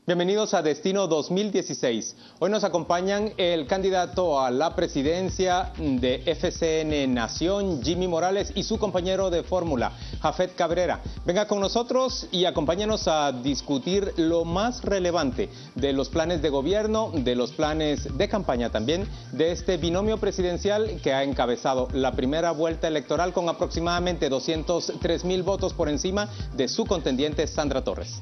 Bienvenidos a Destino 2016. Hoy nos acompañan el candidato a la presidencia de FCN Nación, Jimmy Morales, y su compañero de fórmula, Jafet Cabrera. Venga con nosotros y acompáñanos a discutir lo más relevante de los planes de gobierno, de los planes de campaña también, de este binomio presidencial que ha encabezado la primera vuelta electoral con aproximadamente 203,000 votos por encima de su contendiente Sandra Torres.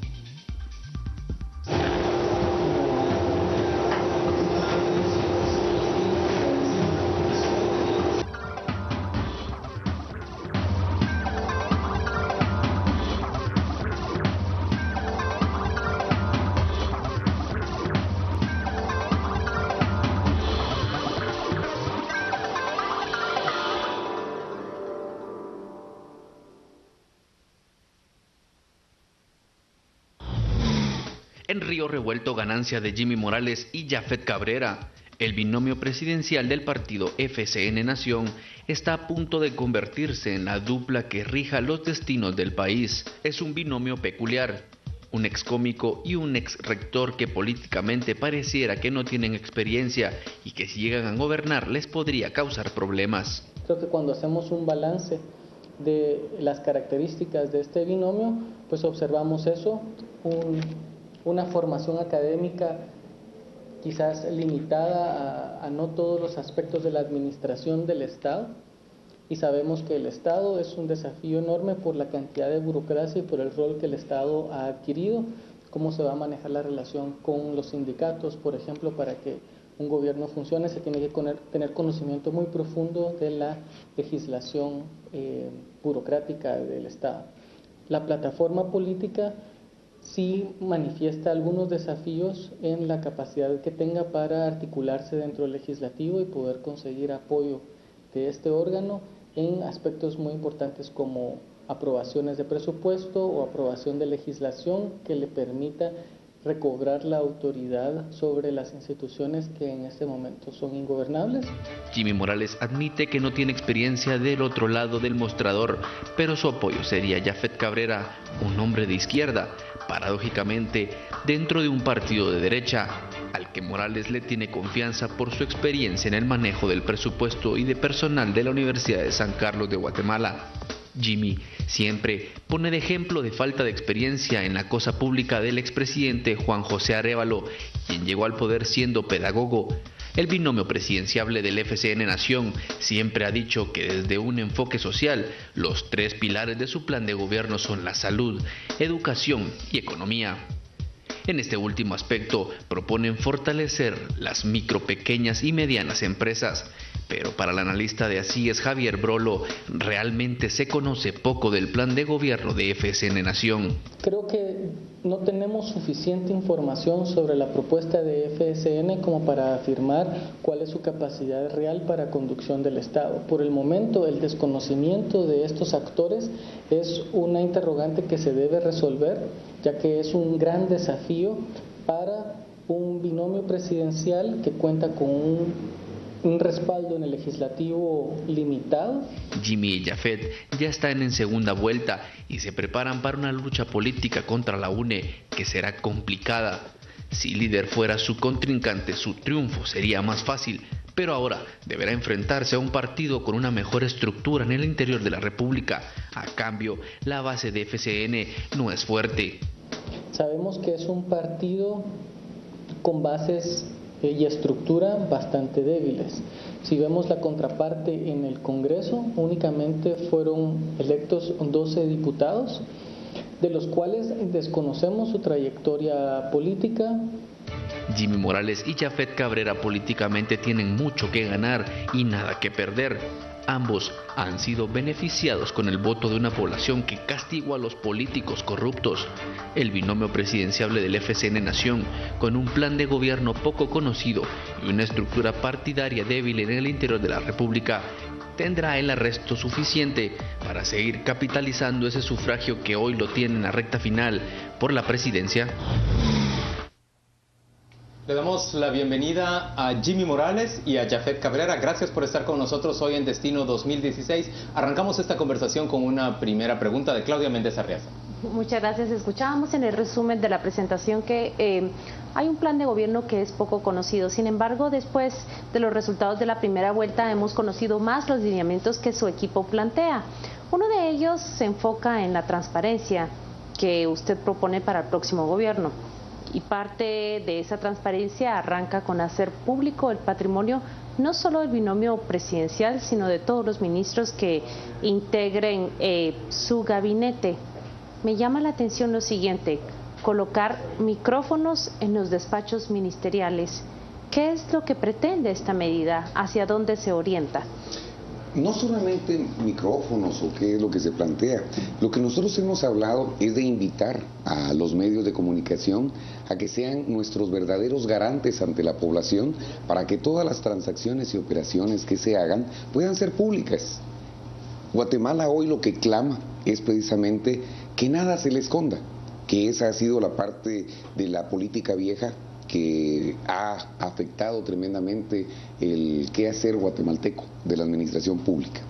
En Río Revuelto, ganancia de Jimmy Morales y Jafet Cabrera. El binomio presidencial del partido FCN Nación está a punto de convertirse en la dupla que rija los destinos del país. Es un binomio peculiar, un excómico y un ex rector que políticamente pareciera que no tienen experiencia y que si llegan a gobernar les podría causar problemas. Creo que cuando hacemos un balance de las características de este binomio, pues observamos eso, una formación académica quizás limitada a no todos los aspectos de la administración del Estado, y sabemos que el Estado es un desafío enorme por la cantidad de burocracia y por el rol que el Estado ha adquirido, cómo se va a manejar la relación con los sindicatos, por ejemplo. Para que un gobierno funcione se tiene que tener conocimiento muy profundo de la legislación burocrática del Estado. La plataforma política sí manifiesta algunos desafíos en la capacidad que tenga para articularse dentro del legislativo y poder conseguir apoyo de este órgano en aspectos muy importantes como aprobaciones de presupuesto o aprobación de legislación que le permita recobrar la autoridad sobre las instituciones que en este momento son ingobernables. Jimmy Morales admite que no tiene experiencia del otro lado del mostrador, pero su apoyo sería Jafet Cabrera, un hombre de izquierda, paradójicamente dentro de un partido de derecha, al que Morales le tiene confianza por su experiencia en el manejo del presupuesto y de personal de la Universidad de San Carlos de Guatemala. Jimmy siempre pone de ejemplo de falta de experiencia en la cosa pública del expresidente Juan José Arévalo, quien llegó al poder siendo pedagogo. El binomio presidenciable del FCN Nación siempre ha dicho que desde un enfoque social, los tres pilares de su plan de gobierno son la salud, educación y economía. En este último aspecto proponen fortalecer las micro, pequeñas y medianas empresas, pero para el analista de Así es Javier Brolo, realmente se conoce poco del plan de gobierno de FCN Nación. Creo que no tenemos suficiente información sobre la propuesta de FCN como para afirmar cuál es su capacidad real para conducción del Estado. Por el momento, el desconocimiento de estos actores es una interrogante que se debe resolver, ya que es un gran desafío para un binomio presidencial que cuenta con un respaldo en el legislativo limitado. Jimmy y Jafet ya están en segunda vuelta y se preparan para una lucha política contra la UNE que será complicada. Si líder fuera su contrincante, su triunfo sería más fácil, pero ahora deberá enfrentarse a un partido con una mejor estructura en el interior de la República. A cambio, la base de FCN no es fuerte. Sabemos que es un partido con bases y estructura bastante débiles. Si vemos la contraparte en el Congreso, únicamente fueron electos 12 diputados, de los cuales desconocemos su trayectoria política. Jimmy Morales y Jafet Cabrera políticamente tienen mucho que ganar y nada que perder. Ambos han sido beneficiados con el voto de una población que castigó a los políticos corruptos. El binomio presidenciable del FCN Nación, con un plan de gobierno poco conocido y una estructura partidaria débil en el interior de la República, tendrá el arresto suficiente para seguir capitalizando ese sufragio que hoy lo tiene en la recta final por la presidencia. Le damos la bienvenida a Jimmy Morales y a Jafet Cabrera. Gracias por estar con nosotros hoy en Destino 2016. Arrancamos esta conversación con una primera pregunta de Claudia Méndez Arriaza. Muchas gracias. Escuchábamos en el resumen de la presentación que hay un plan de gobierno que es poco conocido. Sin embargo, después de los resultados de la primera vuelta hemos conocido más los lineamientos que su equipo plantea. Uno de ellos se enfoca en la transparencia que usted propone para el próximo gobierno. Y parte de esa transparencia arranca con hacer público el patrimonio no solo del binomio presidencial, sino de todos los ministros que integren su gabinete. Me llama la atención lo siguiente: colocar micrófonos en los despachos ministeriales. ¿Qué es lo que pretende esta medida? ¿Hacia dónde se orienta? No solamente micrófonos o qué es lo que se plantea. Lo que nosotros hemos hablado es de invitar a los medios de comunicación a que sean nuestros verdaderos garantes ante la población para que todas las transacciones y operaciones que se hagan puedan ser públicas. Guatemala hoy lo que clama es precisamente que nada se le esconda, que esa ha sido la parte de la política vieja que ha afectado tremendamente el quehacer guatemalteco de la administración pública.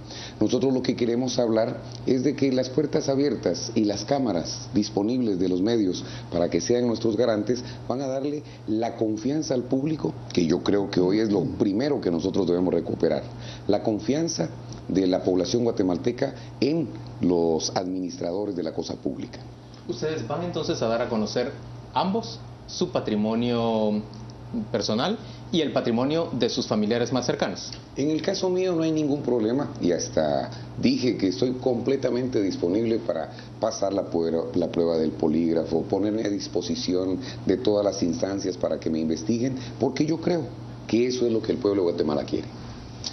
Nosotros lo que queremos hablar es de que las puertas abiertas y las cámaras disponibles de los medios para que sean nuestros garantes van a darle la confianza al público, que yo creo que hoy es lo primero que nosotros debemos recuperar, la confianza de la población guatemalteca en los administradores de la cosa pública. ¿Ustedes van entonces a dar a conocer ambos, su patrimonio personal y el patrimonio de sus familiares más cercanos? En el caso mío no hay ningún problema y hasta dije que estoy completamente disponible para pasar la prueba del polígrafo, ponerme a disposición de todas las instancias para que me investiguen, porque yo creo que eso es lo que el pueblo de Guatemala quiere.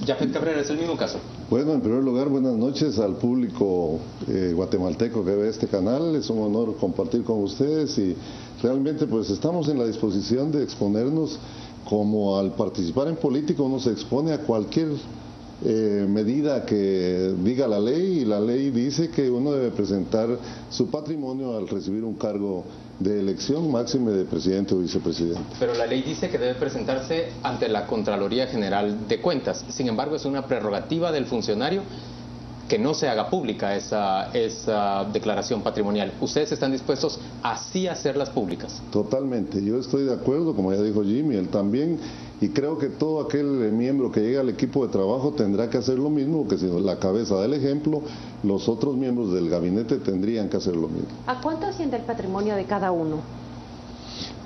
Jafet Cabrera, es el mismo caso. Bueno, en primer lugar, buenas noches al público guatemalteco que ve este canal. Es un honor compartir con ustedes y realmente pues estamos en la disposición de exponernos. Como al participar en política uno se expone a cualquier medida que diga la ley, y la ley dice que uno debe presentar su patrimonio al recibir un cargo de elección, máxime de presidente o vicepresidente. Pero la ley dice que debe presentarse ante la Contraloría General de Cuentas. Sin embargo, es una prerrogativa del funcionario que no se haga pública esa declaración patrimonial. ¿Ustedes están dispuestos así a hacerlas públicas? Totalmente, yo estoy de acuerdo, como ya dijo Jimmy, él también, y creo que todo aquel miembro que llegue al equipo de trabajo tendrá que hacer lo mismo, que si la cabeza da el ejemplo, los otros miembros del gabinete tendrían que hacer lo mismo. ¿A cuánto asciende el patrimonio de cada uno?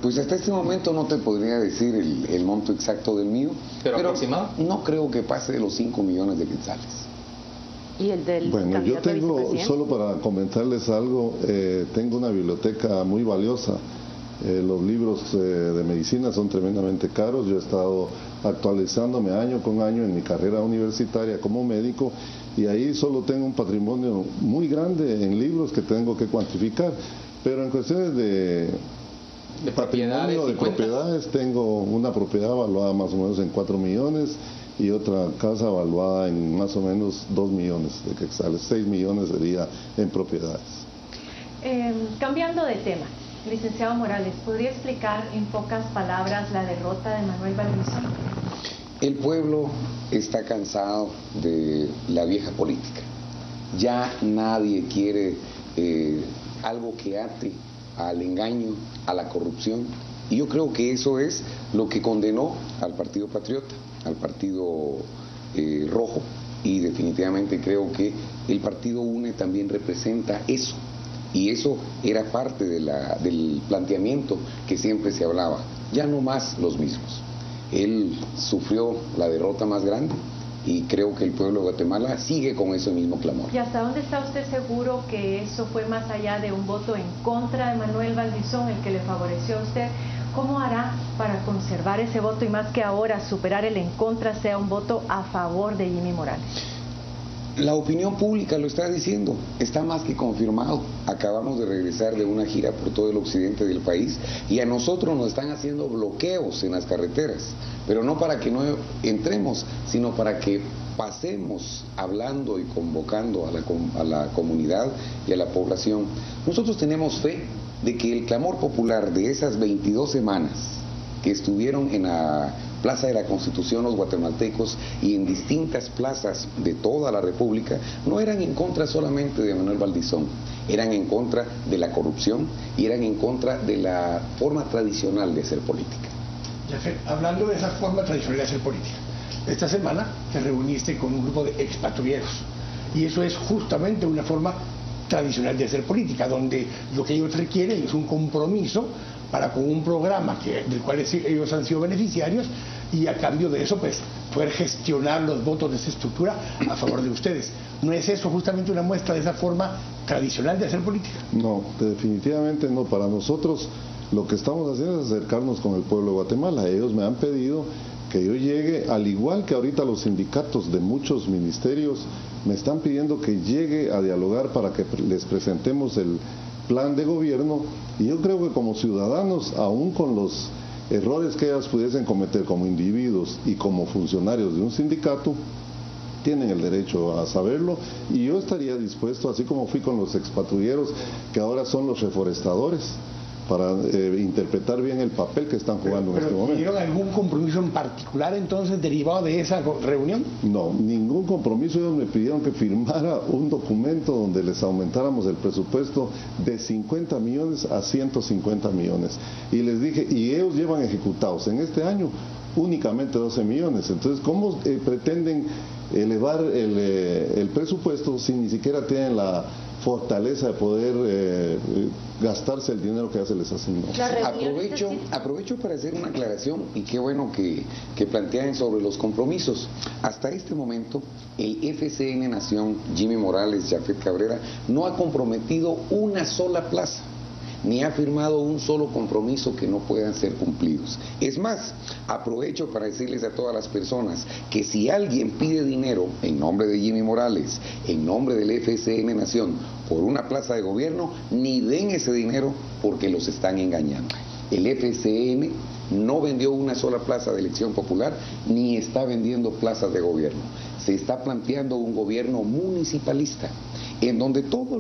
Pues hasta este momento no te podría decir el monto exacto del mío, pero aproximado. No creo que pase de los 5 millones de quetzales. ¿Y el del Bueno, yo tengo, solo para comentarles algo, tengo una biblioteca muy valiosa. Los libros de medicina son tremendamente caros. Yo he estado actualizándome año con año en mi carrera universitaria como médico, y ahí solo tengo un patrimonio muy grande en libros que tengo que cuantificar. Pero en cuestiones de patrimonio, de propiedades, tengo una propiedad valuada más o menos en 4 millones y otra casa valuada en más o menos 2 millones de quetzales. 6 millones sería en propiedades. Cambiando de tema, licenciado Morales, ¿podría explicar en pocas palabras la derrota de Manuel Valdizón? El pueblo está cansado de la vieja política. Ya nadie quiere algo que ate al engaño, a la corrupción, y yo creo que eso es lo que condenó al Partido Patriota, al Partido Rojo, y definitivamente creo que el Partido UNE también representa eso, y eso era parte del planteamiento que siempre se hablaba, ya no más los mismos. Él sufrió la derrota más grande y creo que el pueblo de Guatemala sigue con ese mismo clamor. ¿Y hasta dónde está usted seguro que eso fue más allá de un voto en contra de Manuel Valdizón, el que le favoreció a usted? ¿Cómo hará para conservar ese voto y más que ahora superar el en contra sea un voto a favor de Jimmy Morales? La opinión pública lo está diciendo, está más que confirmado. Acabamos de regresar de una gira por todo el occidente del país y a nosotros nos están haciendo bloqueos en las carreteras, pero no para que no entremos, sino para que pasemos hablando y convocando a la comunidad y a la población. Nosotros tenemos fe de que el clamor popular de esas 22 semanas que estuvieron en la Plaza de la Constitución los guatemaltecos y en distintas plazas de toda la República no eran en contra solamente de Manuel Valdizón, eran en contra de la corrupción y eran en contra de la forma tradicional de hacer política. Jafet, hablando de esa forma tradicional de hacer política, esta semana te reuniste con un grupo de expatrulleros y eso es justamente una forma tradicional de hacer política, donde lo que ellos requieren es un compromiso para con un programa del cual ellos han sido beneficiarios y a cambio de eso pues poder gestionar los votos de esa estructura a favor de ustedes. ¿No es eso justamente una muestra de esa forma tradicional de hacer política? No, definitivamente no. Para nosotros lo que estamos haciendo es acercarnos con el pueblo de Guatemala. Ellos me han pedido que yo llegue, al igual que ahorita los sindicatos de muchos ministerios me están pidiendo que llegue a dialogar para que les presentemos el plan de gobierno, y yo creo que como ciudadanos, aún con los errores que ellos pudiesen cometer como individuos y como funcionarios de un sindicato, tienen el derecho a saberlo, y yo estaría dispuesto, así como fui con los expatrulleros que ahora son los reforestadores, para interpretar bien el papel que están jugando en este momento. ¿Tuvieron algún compromiso en particular entonces derivado de esa reunión? No, ningún compromiso. Ellos me pidieron que firmara un documento donde les aumentáramos el presupuesto de 50 millones a 150 millones. Y les dije, y ellos llevan ejecutados en este año únicamente 12 millones. Entonces, ¿cómo pretenden elevar el presupuesto si ni siquiera tienen la fortaleza de poder gastarse el dinero que ya se les asignó? Aprovecho para hacer una aclaración, y qué bueno que plantean sobre los compromisos. Hasta este momento, el FCN Nación, Jimmy Morales, Jafet Cabrera, no ha comprometido una sola plaza, ni ha firmado un solo compromiso que no puedan ser cumplidos. Es más, aprovecho para decirles a todas las personas que si alguien pide dinero en nombre de Jimmy Morales, en nombre del FCN Nación, por una plaza de gobierno, ni den ese dinero porque los están engañando. El FCN no vendió una sola plaza de elección popular, ni está vendiendo plazas de gobierno. Se está planteando un gobierno municipalista, en donde todos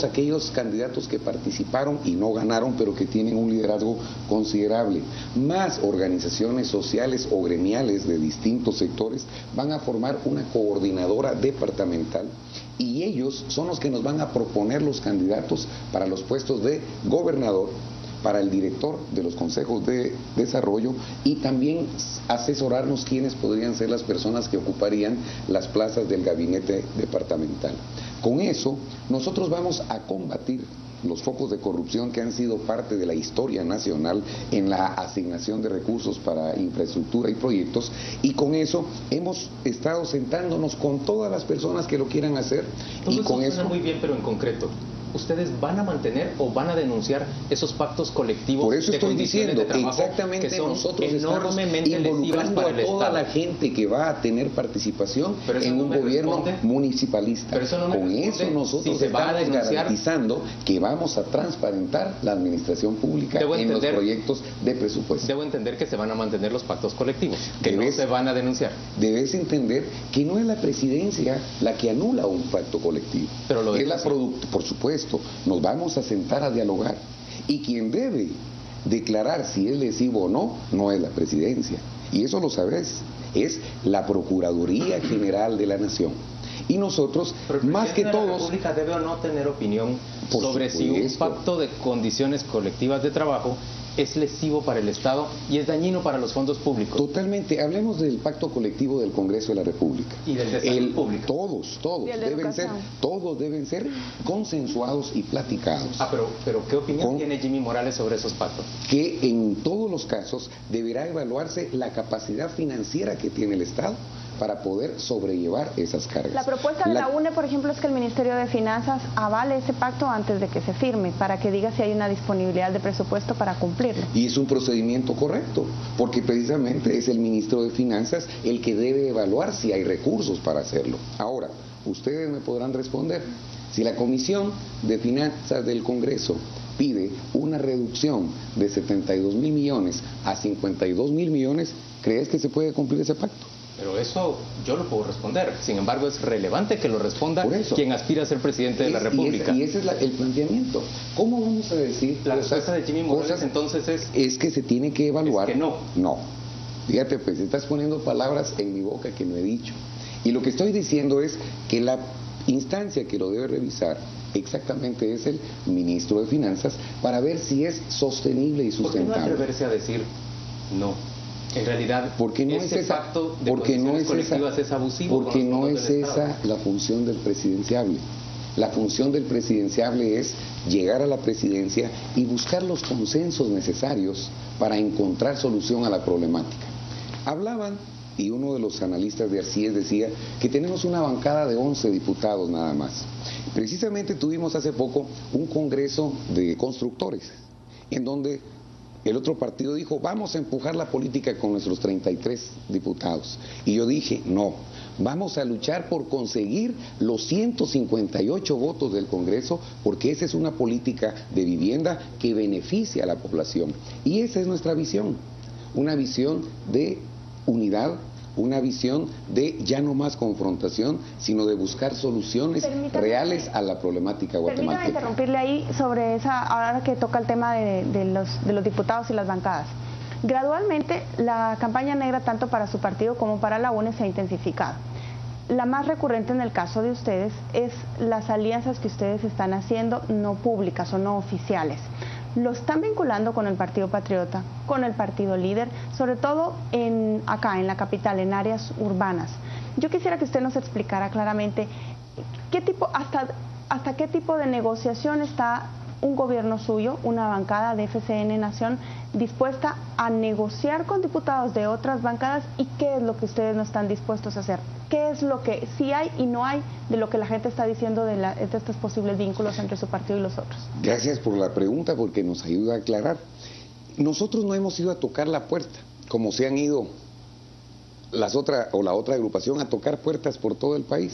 aquellos candidatos que participaron y no ganaron, pero que tienen un liderazgo considerable, más organizaciones sociales o gremiales de distintos sectores, van a formar una coordinadora departamental, y ellos son los que nos van a proponer los candidatos para los puestos de gobernador, para el director de los consejos de desarrollo, y también asesorarnos quiénes podrían ser las personas que ocuparían las plazas del gabinete departamental. Con eso, nosotros vamos a combatir los focos de corrupción que han sido parte de la historia nacional en la asignación de recursos para infraestructura y proyectos, y con eso hemos estado sentándonos con todas las personas que lo quieran hacer. Todo y con eso suena muy bien, pero en concreto, ¿ustedes van a mantener o van a denunciar esos pactos colectivos? Por eso de estoy diciendo, de trabajo, exactamente, que son nosotros enormemente estamos involucrando para a el toda Estado. la gente que va a tener participación en no un gobierno municipalista. Pero eso no me Con eso nosotros si estamos garantizando que vamos a transparentar la administración pública en los proyectos de presupuesto. Debo entender que se van a mantener los pactos colectivos, que no se van a denunciar. Debes entender que no es la presidencia la que anula un pacto colectivo. Pero lo es por supuesto, nos vamos a sentar a dialogar, y quien debe declarar si es lesivo o no, no es la presidencia, y eso lo sabes, es la Procuraduría General de la Nación. Y nosotros, más que todos... ¿La República debe o no tener opinión sobre si un pacto de condiciones colectivas de trabajo es lesivo para el Estado y es dañino para los fondos públicos? Totalmente. Hablemos del pacto colectivo del Congreso de la República. Y del desarrollo público. Todos deben ser consensuados y platicados. Pero ¿qué opinión tiene Jimmy Morales sobre esos pactos? Que en todos los casos deberá evaluarse la capacidad financiera que tiene el Estado para poder sobrellevar esas cargas. La propuesta de la UNE, por ejemplo, es que el Ministerio de Finanzas avale ese pacto antes de que se firme, para que diga si hay una disponibilidad de presupuesto para cumplirlo. Y es un procedimiento correcto, porque precisamente es el ministro de Finanzas el que debe evaluar si hay recursos para hacerlo. Ahora, ustedes me podrán responder, si la Comisión de Finanzas del Congreso pide una reducción de 72 mil millones a 52 mil millones, ¿crees que se puede cumplir ese pacto? Pero eso yo lo puedo responder. Sin embargo, es relevante que lo responda quien aspira a ser presidente de la República. Y ese es el planteamiento. ¿Cómo vamos a decir? La respuesta de Jimmy Morales entonces es que se tiene que evaluar. Es que no. No. Fíjate, pues estás poniendo palabras en mi boca que no he dicho. Y lo que estoy diciendo es que instancia que lo debe revisar exactamente es el ministro de Finanzas para ver si es sostenible y sustentable. ¿Por qué no atreverse a decir no? En realidad, porque no ese es esa, pacto de porque no es colectivas es abusivo. Porque no es esa la función del presidenciable. La función del presidenciable es llegar a la presidencia y buscar los consensos necesarios para encontrar solución a la problemática. Hablaban, y uno de los analistas de Arcies decía que tenemos una bancada de 11 diputados nada más. Precisamente tuvimos hace poco un congreso de constructores, en donde el otro partido dijo, vamos a empujar la política con nuestros 33 diputados. Y yo dije, no, vamos a luchar por conseguir los 158 votos del Congreso, porque esa es una política de vivienda que beneficia a la población. Y esa es nuestra visión, una visión de unidad, una visión de ya no más confrontación, sino de buscar soluciones reales a la problemática guatemalteca. Permítame interrumpirle ahí sobre esa, ahora que toca el tema de los diputados y las bancadas. Gradualmente la campaña negra tanto para su partido como para la UNE se ha intensificado. La más recurrente en el caso de ustedes es las alianzas que ustedes están haciendo no públicas o no oficiales. Lo están vinculando con el Partido Patriota, con el Partido Líder, sobre todo acá en la capital, en áreas urbanas. Yo quisiera que usted nos explicara claramente hasta qué tipo de negociación está un gobierno suyo, una bancada de FCN Nación, dispuesta a negociar con diputados de otras bancadas, y qué es lo que ustedes no están dispuestos a hacer. ¿Qué es lo que sí hay y no hay de lo que la gente está diciendo de estos posibles vínculos entre su partido y los otros? Gracias por la pregunta, porque nos ayuda a aclarar. Nosotros no hemos ido a tocar la puerta, como se han ido la otra agrupación a tocar puertas por todo el país.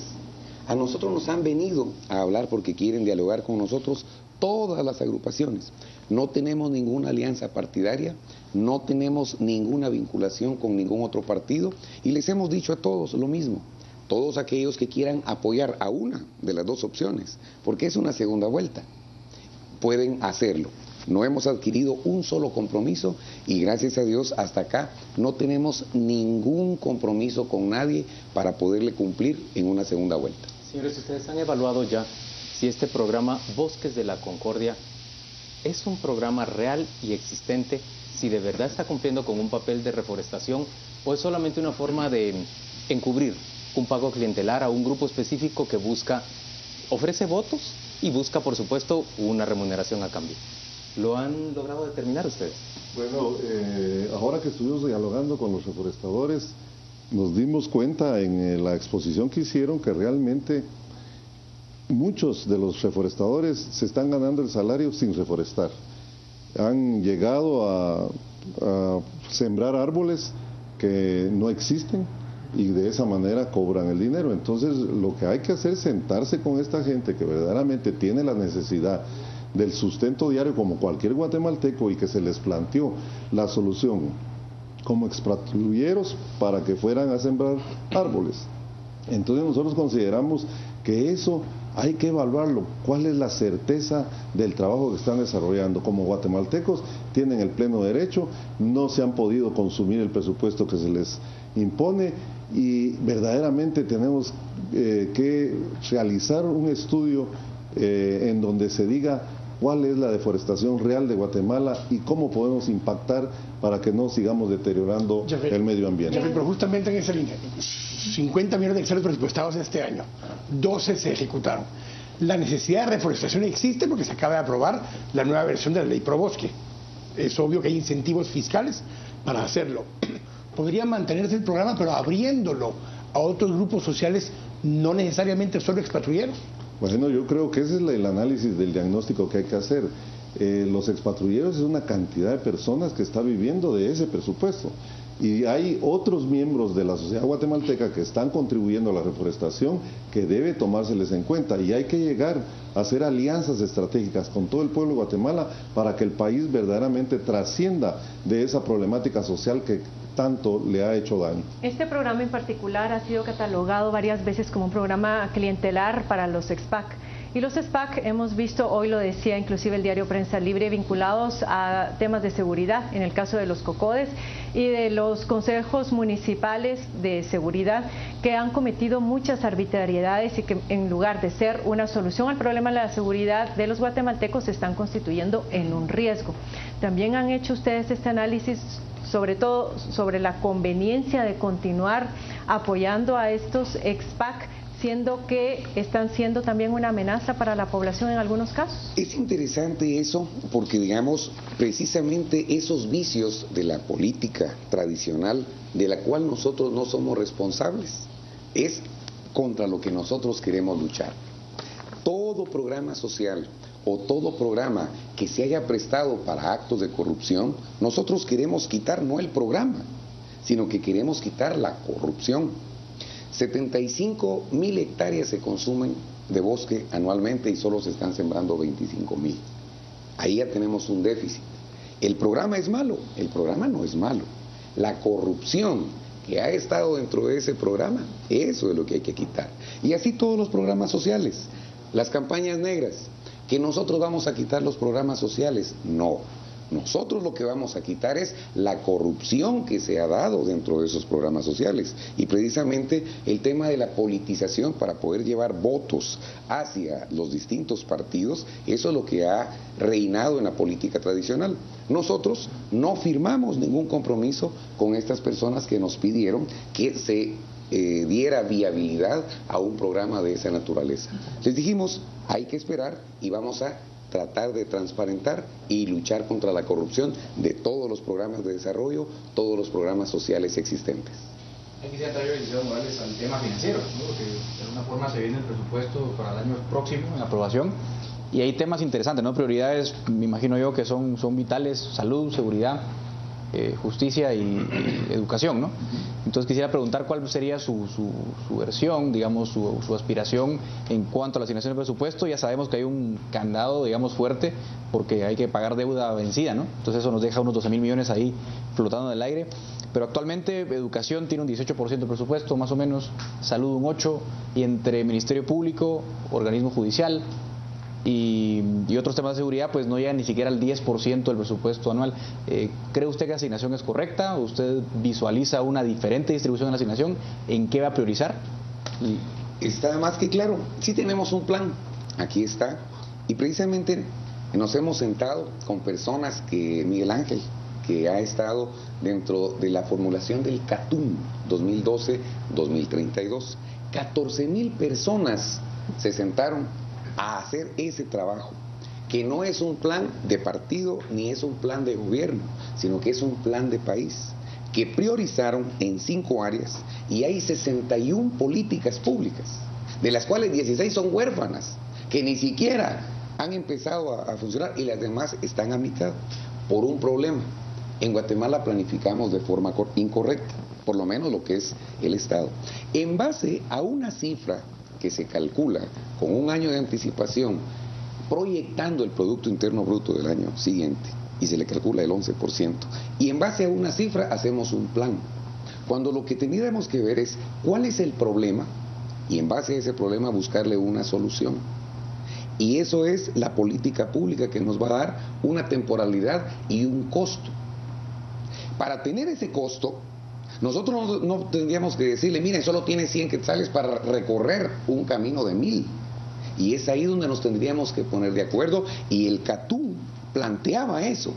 A nosotros nos han venido a hablar porque quieren dialogar con nosotros todas las agrupaciones. No tenemos ninguna alianza partidaria, no tenemos ninguna vinculación con ningún otro partido, y les hemos dicho a todos lo mismo. Todos aquellos que quieran apoyar a una de las dos opciones, porque es una segunda vuelta, pueden hacerlo. No hemos adquirido un solo compromiso y gracias a Dios hasta acá no tenemos ningún compromiso con nadie para poderle cumplir en una segunda vuelta. Señores, ¿ustedes han evaluado ya si este programa Bosques de la Concordia es un programa real y existente, si de verdad está cumpliendo con un papel de reforestación o es solamente una forma de encubrir un pago clientelar a un grupo específico que ofrece votos y busca, por supuesto, una remuneración a cambio? ¿Lo han logrado determinar ustedes? Bueno, ahora que estuvimos dialogando con los reforestadores, nos dimos cuenta en la exposición que hicieron que realmente muchos de los reforestadores se están ganando el salario sin reforestar. Han llegado a sembrar árboles que no existen y de esa manera cobran el dinero. Entonces lo que hay que hacer es sentarse con esta gente que verdaderamente tiene la necesidad del sustento diario como cualquier guatemalteco y que se les planteó la solución como expatrulleros para que fueran a sembrar árboles. Entonces nosotros consideramos que eso hay que evaluarlo, cuál es la certeza del trabajo que están desarrollando. Como guatemaltecos tienen el pleno derecho, no se han podido consumir el presupuesto que se les impone y verdaderamente tenemos que realizar un estudio en donde se diga cuál es la deforestación real de Guatemala y cómo podemos impactar para que no sigamos deteriorando el medio ambiente. Pero justamente en esa línea, 50 millones de hectáreas presupuestados este año, 12 se ejecutaron. La necesidad de reforestación existe porque se acaba de aprobar la nueva versión de la ley Probosque. Es obvio que hay incentivos fiscales para hacerlo. Podría mantenerse el programa, pero abriéndolo a otros grupos sociales, no necesariamente solo expatrulleros. Bueno, yo creo que ese es el análisis del diagnóstico que hay que hacer. Los expatrulleros es una cantidad de personas que está viviendo de ese presupuesto. Y hay otros miembros de la sociedad guatemalteca que están contribuyendo a la reforestación que debe tomárseles en cuenta. Y hay que llegar a hacer alianzas estratégicas con todo el pueblo de Guatemala para que el país verdaderamente trascienda de esa problemática social que tanto le ha hecho daño. Este programa en particular ha sido catalogado varias veces como un programa clientelar para los expac. Y los SPAC hemos visto, hoy lo decía inclusive el diario Prensa Libre, vinculados a temas de seguridad, en el caso de los COCODES y de los consejos municipales de seguridad, que han cometido muchas arbitrariedades y que en lugar de ser una solución al problema de la seguridad de los guatemaltecos se están constituyendo en un riesgo. También han hecho ustedes este análisis, sobre todo sobre la conveniencia de continuar apoyando a estos ex-PAC, siendo que están siendo también una amenaza para la población en algunos casos. Es interesante eso porque, digamos, precisamente esos vicios de la política tradicional, de la cual nosotros no somos responsables, es contra lo que nosotros queremos luchar. Todo programa social o todo programa que se haya prestado para actos de corrupción, nosotros queremos quitar no el programa, sino que queremos quitar la corrupción. 75,000 hectáreas se consumen de bosque anualmente y solo se están sembrando 25,000. Ahí ya tenemos un déficit. ¿El programa es malo? El programa no es malo. La corrupción que ha estado dentro de ese programa, eso es lo que hay que quitar. Y así todos los programas sociales. Las campañas negras, que nosotros vamos a quitar los programas sociales, no. Nosotros lo que vamos a quitar es la corrupción que se ha dado dentro de esos programas sociales y precisamente el tema de la politización para poder llevar votos hacia los distintos partidos, eso es lo que ha reinado en la política tradicional. Nosotros no firmamos ningún compromiso con estas personas que nos pidieron que se diera viabilidad a un programa de esa naturaleza. Les dijimos, hay que esperar y vamos a tratar de transparentar y luchar contra la corrupción de todos los programas de desarrollo, todos los programas sociales existentes. Aquí quisiera traer, licenciado Morales, al tema financiero, ¿no? Porque de alguna forma se viene el presupuesto para el año próximo en aprobación y hay temas interesantes, ¿no? Prioridades, me imagino yo, que son vitales: salud, seguridad, justicia y educación, ¿no? Entonces quisiera preguntar cuál sería su versión, digamos, su aspiración en cuanto a la asignación del presupuesto. Ya sabemos que hay un candado, digamos, fuerte, porque hay que pagar deuda vencida, ¿no? Entonces eso nos deja unos 12,000 millones ahí flotando en el aire. Pero actualmente educación tiene un 18% de presupuesto, más o menos, salud un 8%, y entre Ministerio Público, organismo judicial y otros temas de seguridad, pues no llega ni siquiera al 10% del presupuesto anual. ¿Cree usted que la asignación es correcta? ¿Usted visualiza una diferente distribución de la asignación? ¿En qué va a priorizar? Está más que claro, sí tenemos un plan, aquí está, y precisamente nos hemos sentado con personas que, Miguel Ángel, que ha estado dentro de la formulación del CATUM 2012-2032. 14,000 personas se sentaron a hacer ese trabajo, que no es un plan de partido ni es un plan de gobierno, sino que es un plan de país, que priorizaron en 5 áreas y hay 61 políticas públicas, de las cuales 16 son huérfanas, que ni siquiera han empezado a funcionar y las demás están a mitad, por un problema. En Guatemala planificamos de forma incorrecta, por lo menos lo que es el Estado. En base a una cifra que se calcula con un año de anticipación, proyectando el Producto Interno Bruto del año siguiente, y se le calcula el 11%, y en base a una cifra hacemos un plan, cuando lo que tendríamos que ver es cuál es el problema, y en base a ese problema buscarle una solución. Y eso es la política pública que nos va a dar una temporalidad y un costo. Para tener ese costo, nosotros no tendríamos que decirle, miren, solo tiene 100 quetzales para recorrer un camino de 1,000. Y es ahí donde nos tendríamos que poner de acuerdo, y el CATUM planteaba eso,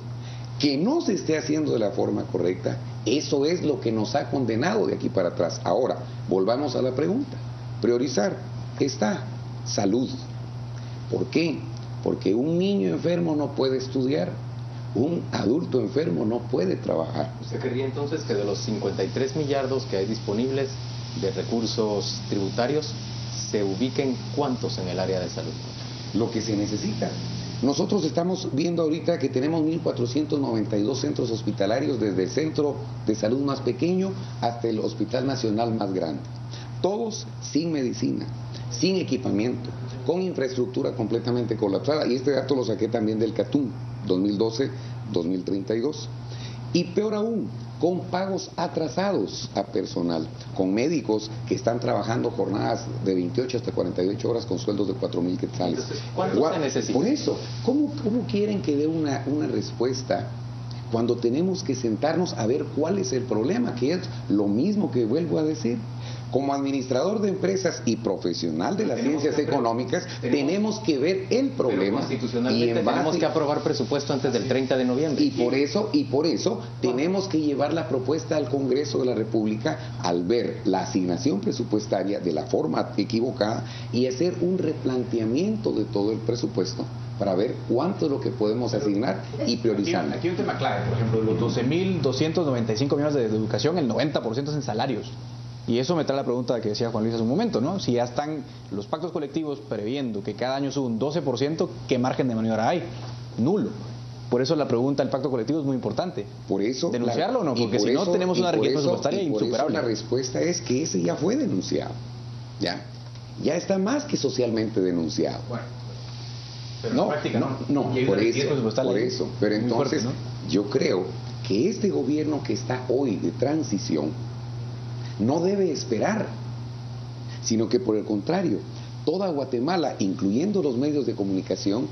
que no se esté haciendo de la forma correcta. Eso es lo que nos ha condenado de aquí para atrás. Ahora, volvamos a la pregunta. Priorizar está salud. ¿Por qué? Porque un niño enfermo no puede estudiar. Un adulto enfermo no puede trabajar. ¿Usted querría entonces que de los 53 millardos que hay disponibles de recursos tributarios, se ubiquen cuántos en el área de salud? Lo que se necesita. Nosotros estamos viendo ahorita que tenemos 1,492 centros hospitalarios, desde el centro de salud más pequeño hasta el hospital nacional más grande. Todos sin medicina, sin equipamiento, con infraestructura completamente colapsada. Y este dato lo saqué también del CATUM 2012-2032. Y peor aún, con pagos atrasados a personal, con médicos que están trabajando jornadas de 28 hasta 48 horas con sueldos de 4,000 quetzales. Entonces, ¿cuánto se necesita? Por eso, ¿cómo quieren que dé una respuesta cuando tenemos que sentarnos a ver cuál es el problema? Que es lo mismo que vuelvo a decir. Como administrador de empresas y profesional de las ciencias económicas, tenemos que ver el problema. Constitucionalmente tenemos que aprobar presupuesto antes del 30 de noviembre. Y por eso tenemos que llevar la propuesta al Congreso de la República al ver la asignación presupuestaria de la forma equivocada y hacer un replanteamiento de todo el presupuesto para ver cuánto es lo que podemos asignar y priorizar. Aquí hay un tema clave, por ejemplo, los 12.295 millones de educación, el 90% es en salarios. Y eso me trae la pregunta que decía Juan Luis hace un momento, ¿no? Si ya están los pactos colectivos previendo que cada año sube un 12%, ¿qué margen de maniobra hay? Nulo. Por eso la pregunta del pacto colectivo es muy importante. Por eso ¿denunciarlo o no? Porque si no tenemos una riqueza presupuestaria insuperable. Por eso la respuesta es que ese ya fue denunciado. Ya está más que socialmente denunciado. Bueno, pero en práctica no. Por eso. Pero entonces, fuerte, ¿no? Yo creo que este gobierno que está hoy de transición no debe esperar, sino que por el contrario, toda Guatemala, incluyendo los medios de comunicación,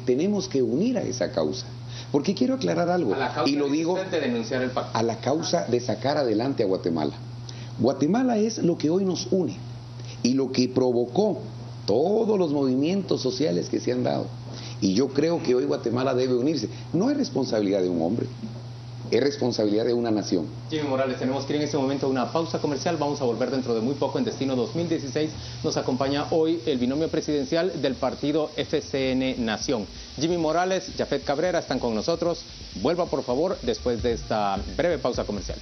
tenemos que unir a esa causa. Porque quiero aclarar algo, y lo digo, de denunciar el pacto. A la causa de sacar adelante a Guatemala. Guatemala es lo que hoy nos une y lo que provocó todos los movimientos sociales que se han dado. Y yo creo que hoy Guatemala debe unirse. No es responsabilidad de un hombre, es responsabilidad de una nación. Jimmy Morales, tenemos que ir en este momento a una pausa comercial. Vamos a volver dentro de muy poco en Destino 2016. Nos acompaña hoy el binomio presidencial del partido FCN Nación. Jimmy Morales, Jafet Cabrera están con nosotros. Vuelva por favor después de esta breve pausa comercial.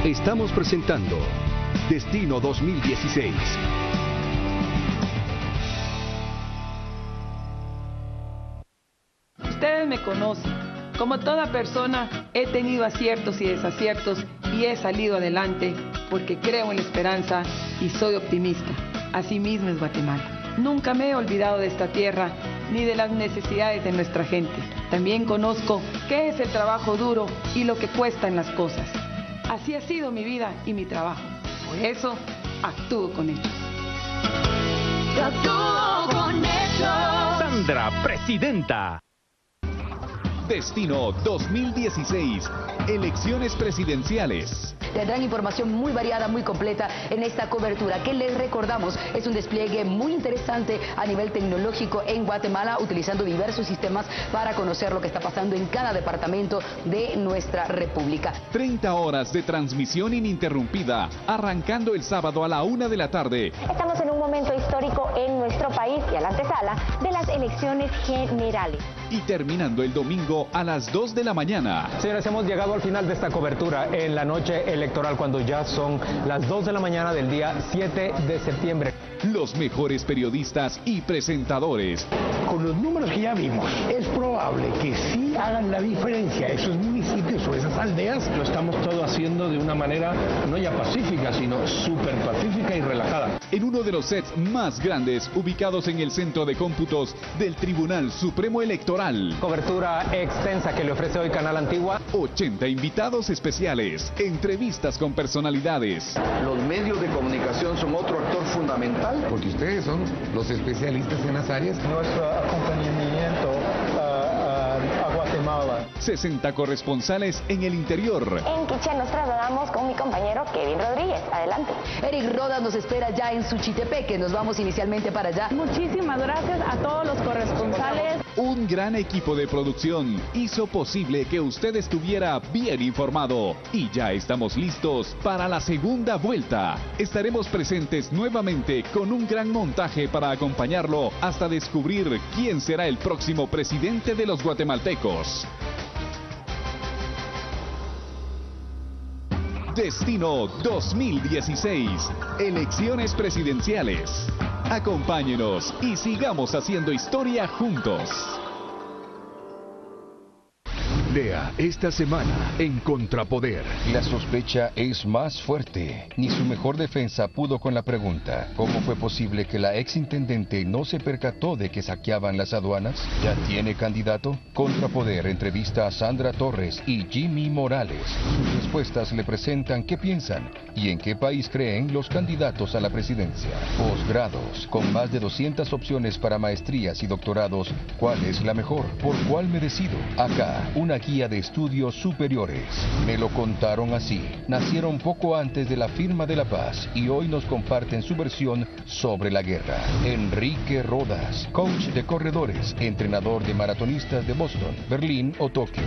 Estamos presentando Destino 2016. Ustedes me conocen. Como toda persona, he tenido aciertos y desaciertos y he salido adelante porque creo en la esperanza y soy optimista. Así mismo es Guatemala. Nunca me he olvidado de esta tierra ni de las necesidades de nuestra gente. También conozco qué es el trabajo duro y lo que cuestan las cosas. Así ha sido mi vida y mi trabajo. Por eso, actúo con hechos. Yo actúo con hechos. Sandra, presidenta. Destino 2016. Elecciones presidenciales. Tendrán información muy variada, muy completa en esta cobertura, que les recordamos es un despliegue muy interesante a nivel tecnológico en Guatemala, utilizando diversos sistemas para conocer lo que está pasando en cada departamento de nuestra república. 30 horas de transmisión ininterrumpida, arrancando el sábado a la 1 de la tarde. Estamos en un momento histórico en nuestro país y a la antesala de las elecciones generales. Y terminando el domingo a las 2 de la mañana. Señores, hemos llegado al final de esta cobertura en la noche electoral, cuando ya son las 2 de la mañana del día 7 de septiembre. Los mejores periodistas y presentadores. Con los números que ya vimos, es probable que sí hagan la diferencia esos municipios o esas aldeas. Lo estamos todo haciendo de una manera no ya pacífica, sino súper pacífica y relajada. En uno de los sets más grandes, ubicados en el centro de cómputos del Tribunal Supremo Electoral. Cobertura extensa que le ofrece hoy Canal Antigua. 80 invitados especiales, entrevistas con personalidades. Los medios de comunicación son otro actor fundamental. Porque ustedes son los especialistas en las áreas. Nuestro acompañamiento a Guatemala. 60 corresponsales en el interior. En Quiché nos trasladamos con mi compañero Kevin Rodríguez. Adelante. Eric Rodas nos espera ya en Suchitepeque. Nos vamos inicialmente para allá. Muchísimas gracias a todos los corresponsales. Un gran equipo de producción hizo posible que usted estuviera bien informado. Y ya estamos listos para la segunda vuelta. Estaremos presentes nuevamente con un gran montaje para acompañarlo hasta descubrir quién será el próximo presidente de los guatemaltecos. Destino 2016. Elecciones presidenciales. Acompáñenos y sigamos haciendo historia juntos. Lea esta semana en Contrapoder. La sospecha es más fuerte. Ni su mejor defensa pudo con la pregunta: ¿cómo fue posible que la exintendente no se percató de que saqueaban las aduanas? ¿Ya tiene candidato? Contrapoder entrevista a Sandra Torres y Jimmy Morales. Sus respuestas le presentan qué piensan y en qué país creen los candidatos a la presidencia. Posgrados, con más de 200 opciones para maestrías y doctorados. ¿Cuál es la mejor? ¿Por cuál me decido? Acá, una guía de estudios superiores. Me lo contaron así. Nacieron poco antes de la firma de la paz y hoy nos comparten su versión sobre la guerra. Enrique Rodas, coach de corredores, entrenador de maratonistas de Boston, Berlín o Tokio.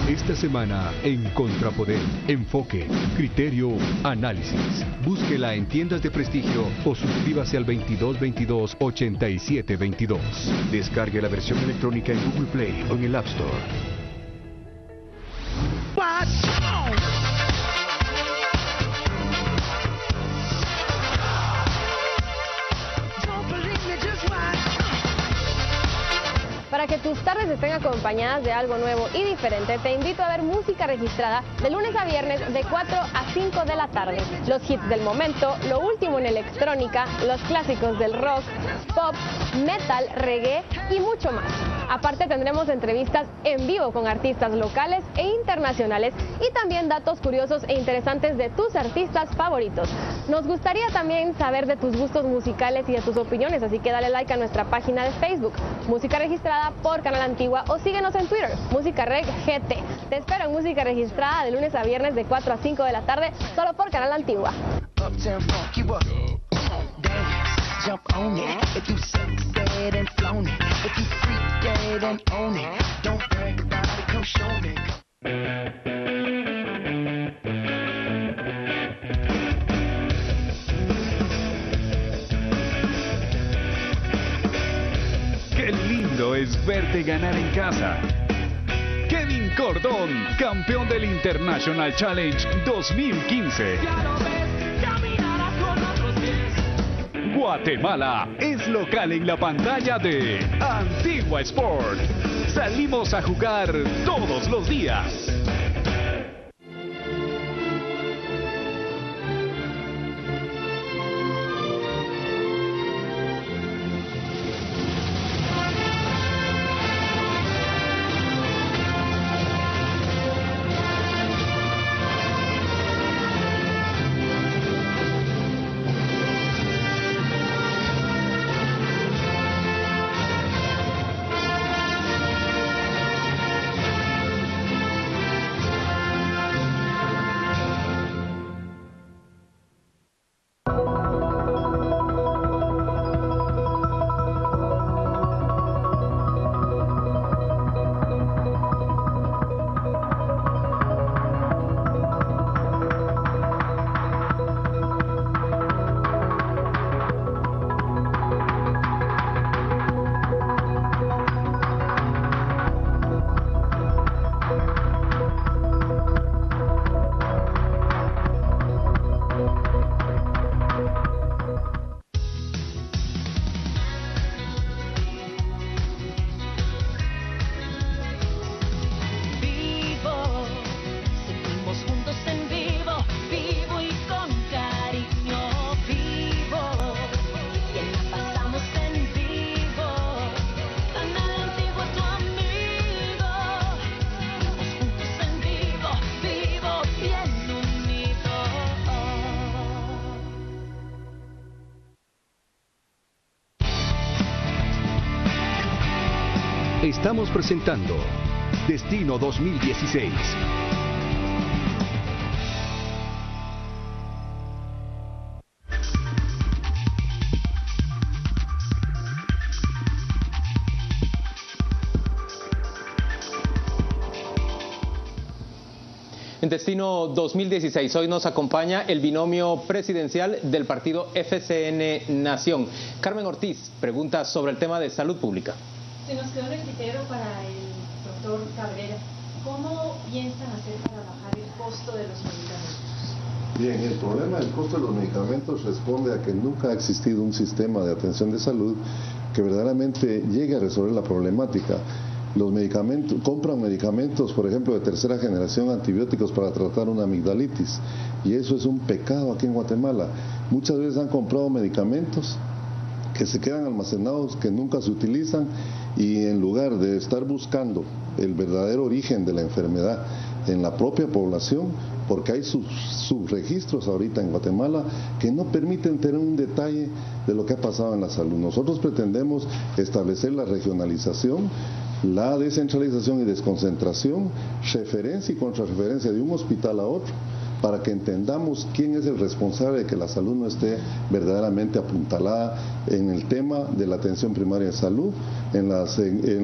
Esta semana en Contrapoder, enfoque, criterio, análisis. Búsquela en tiendas de prestigio o suscríbase al 2222-8722. Descargue la versión electrónica en Google Play o en el App Store. Para que tus tardes estén acompañadas de algo nuevo y diferente, te invito a ver Música Registrada de lunes a viernes de 4 a 5 de la tarde. Los hits del momento, lo último en electrónica, los clásicos del rock, pop, metal, reggae y mucho más. Aparte tendremos entrevistas en vivo con artistas locales e internacionales y también datos curiosos e interesantes de tus artistas favoritos. Nos gustaría también saber de tus gustos musicales y de tus opiniones, así que dale like a nuestra página de Facebook, Música Registrada por Canal Antigua, o síguenos en Twitter, Música Reg GT. Te espero en Música Registrada de lunes a viernes de 4 a 5 de la tarde, solo por Canal Antigua. Jump on it, if you suck dead and flown it, if you freak dead and own it, don't brag about it, come show me. Qué lindo es verte ganar en casa. Kevin Cordón, campeón del International Challenge 2015. Guatemala es local en la pantalla de Antigua Sport. Salimos a jugar todos los días. Estamos presentando Destino 2016. En Destino 2016, hoy nos acompaña el binomio presidencial del partido FCN Nación. Carmen Ortiz pregunta sobre el tema de salud pública. Se nos quedó el criterio para el doctor Cabrera. ¿Cómo piensan hacer para bajar el costo de los medicamentos? Bien, el problema del costo de los medicamentos responde a que nunca ha existido un sistema de atención de salud que verdaderamente llegue a resolver la problemática. Los medicamentos, compran medicamentos, por ejemplo, de tercera generación, antibióticos para tratar una amigdalitis, y eso es un pecado aquí en Guatemala. Muchas veces han comprado medicamentos que se quedan almacenados, que nunca se utilizan, y en lugar de estar buscando el verdadero origen de la enfermedad en la propia población, porque hay subregistros ahorita en Guatemala que no permiten tener un detalle de lo que ha pasado en la salud. Nosotros pretendemos establecer la regionalización, la descentralización y desconcentración, referencia y contrarreferencia de un hospital a otro, para que entendamos quién es el responsable de que la salud no esté verdaderamente apuntalada en el tema de la atención primaria de salud, en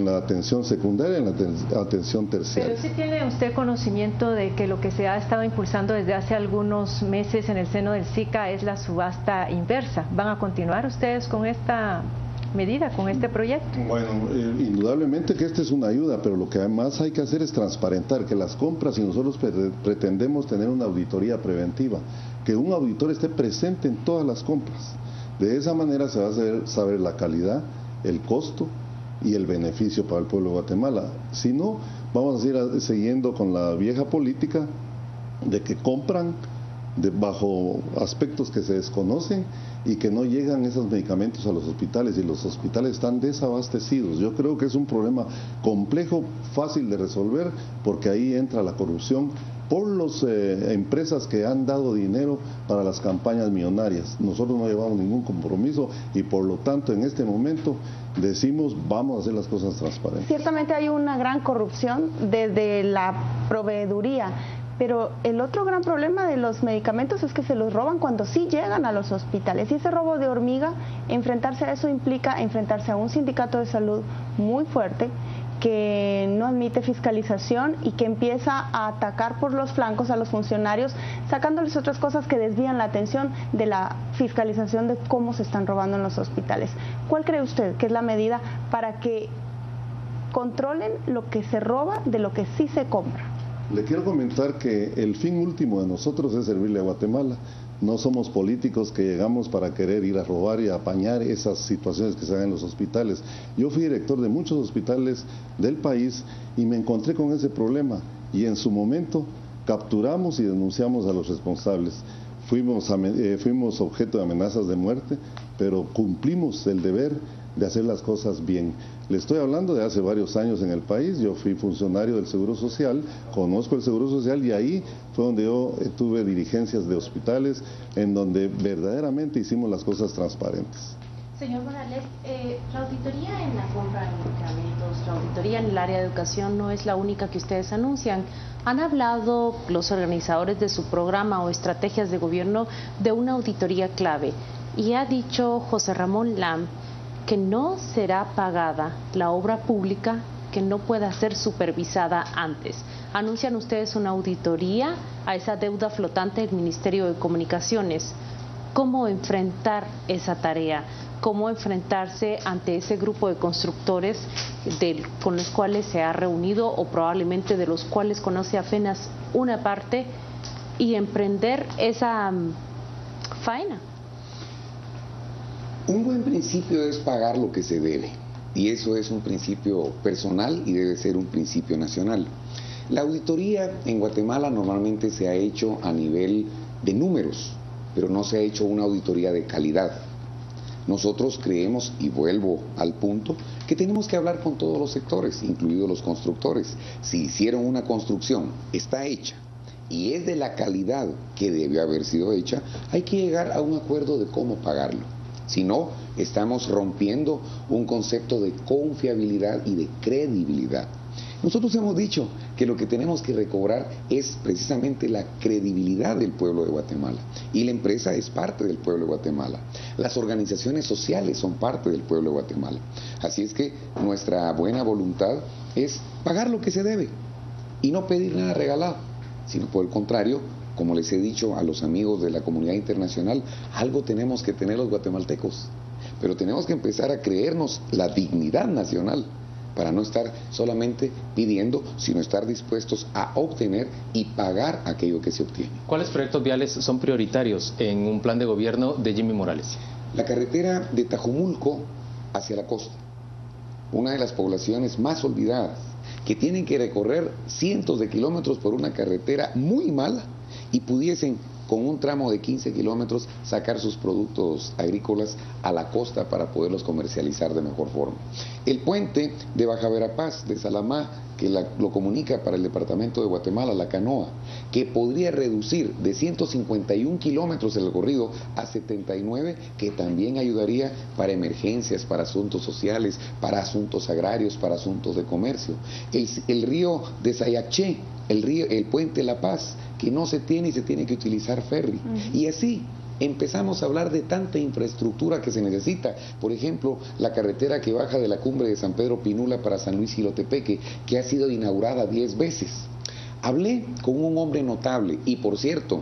la atención secundaria, en la atención terciaria. Pero sí tiene usted conocimiento de que lo que se ha estado impulsando desde hace algunos meses en el seno del SICA es la subasta inversa. ¿Van a continuar ustedes con esta medida, con este proyecto? Bueno, indudablemente que esta es una ayuda, pero lo que además hay que hacer es transparentar que las compras, y nosotros pretendemos tener una auditoría preventiva, que un auditor esté presente en todas las compras. De esa manera se va a saber la calidad, el costo y el beneficio para el pueblo de Guatemala. Si no, vamos a seguir siguiendo con la vieja política de que compran bajo aspectos que se desconocen y que no llegan esos medicamentos a los hospitales, y los hospitales están desabastecidos. Yo creo que es un problema complejo, fácil de resolver, porque ahí entra la corrupción por las empresas que han dado dinero para las campañas millonarias. Nosotros no llevamos ningún compromiso y por lo tanto en este momento decimos vamos a hacer las cosas transparentes. Ciertamente hay una gran corrupción desde la proveeduría, pero el otro gran problema de los medicamentos es que se los roban cuando sí llegan a los hospitales, y ese robo de hormiga, enfrentarse a eso implica enfrentarse a un sindicato de salud muy fuerte que no admite fiscalización y que empieza a atacar por los flancos a los funcionarios, sacándoles otras cosas que desvían la atención de la fiscalización de cómo se están robando en los hospitales. ¿Cuál cree usted que es la medida para que controlen lo que se roba de lo que sí se compra? Le quiero comentar que el fin último de nosotros es servirle a Guatemala. No somos políticos que llegamos para querer ir a robar y a apañar esas situaciones que se dan en los hospitales. Yo fui director de muchos hospitales del país y me encontré con ese problema, y en su momento capturamos y denunciamos a los responsables. Fuimos objeto de amenazas de muerte, pero cumplimos el deber de hacer las cosas bien. Le estoy hablando de hace varios años en el país. Yo fui funcionario del Seguro Social, conozco el Seguro Social, y ahí fue donde yo tuve dirigencias de hospitales en donde verdaderamente hicimos las cosas transparentes. Señor Morales, la auditoría en la compra de medicamentos, la auditoría en el área de educación no es la única que ustedes anuncian. Han hablado los organizadores de su programa o estrategias de gobierno de una auditoría clave, y ha dicho José Ramón Lam que no será pagada la obra pública que no pueda ser supervisada antes. ¿Anuncian ustedes una auditoría a esa deuda flotante del Ministerio de Comunicaciones? ¿Cómo enfrentar esa tarea? ¿Cómo enfrentarse ante ese grupo de constructores con los cuales se ha reunido, o probablemente de los cuales conoce apenas una parte, y emprender esa faena? Un buen principio es pagar lo que se debe, y eso es un principio personal y debe ser un principio nacional. La auditoría en Guatemala normalmente se ha hecho a nivel de números, pero no se ha hecho una auditoría de calidad. Nosotros creemos, y vuelvo al punto, que tenemos que hablar con todos los sectores, incluidos los constructores. Si hicieron una construcción, está hecha y es de la calidad que debió haber sido hecha, hay que llegar a un acuerdo de cómo pagarlo. Si no, estamos rompiendo un concepto de confiabilidad y de credibilidad. Nosotros hemos dicho que lo que tenemos que recobrar es precisamente la credibilidad del pueblo de Guatemala, y la empresa es parte del pueblo de Guatemala. Las organizaciones sociales son parte del pueblo de Guatemala. Así es que nuestra buena voluntad es pagar lo que se debe y no pedir nada regalado, sino por el contrario, como les he dicho a los amigos de la comunidad internacional, algo tenemos que tener los guatemaltecos, pero tenemos que empezar a creernos la dignidad nacional para no estar solamente pidiendo, sino estar dispuestos a obtener y pagar aquello que se obtiene. ¿Cuáles proyectos viales son prioritarios en un plan de gobierno de Jimmy Morales? La carretera de Tajumulco hacia la costa, una de las poblaciones más olvidadas, que tienen que recorrer cientos de kilómetros por una carretera muy mala y pudiesen con un tramo de 15 kilómetros sacar sus productos agrícolas a la costa para poderlos comercializar de mejor forma. El puente de Baja Verapaz, de Salamá, que lo comunica para el departamento de Guatemala, la canoa, que podría reducir de 151 kilómetros el recorrido a 79, que también ayudaría para emergencias, para asuntos sociales, para asuntos agrarios, para asuntos de comercio. El río de Sayaché, el puente La Paz, que no se tiene y se tiene que utilizar ferry. Y así empezamos a hablar de tanta infraestructura que se necesita. Por ejemplo, la carretera que baja de la cumbre de San Pedro Pinula para San Luis Jilotepeque, que ha sido inaugurada 10 veces. Hablé con un hombre notable y, por cierto,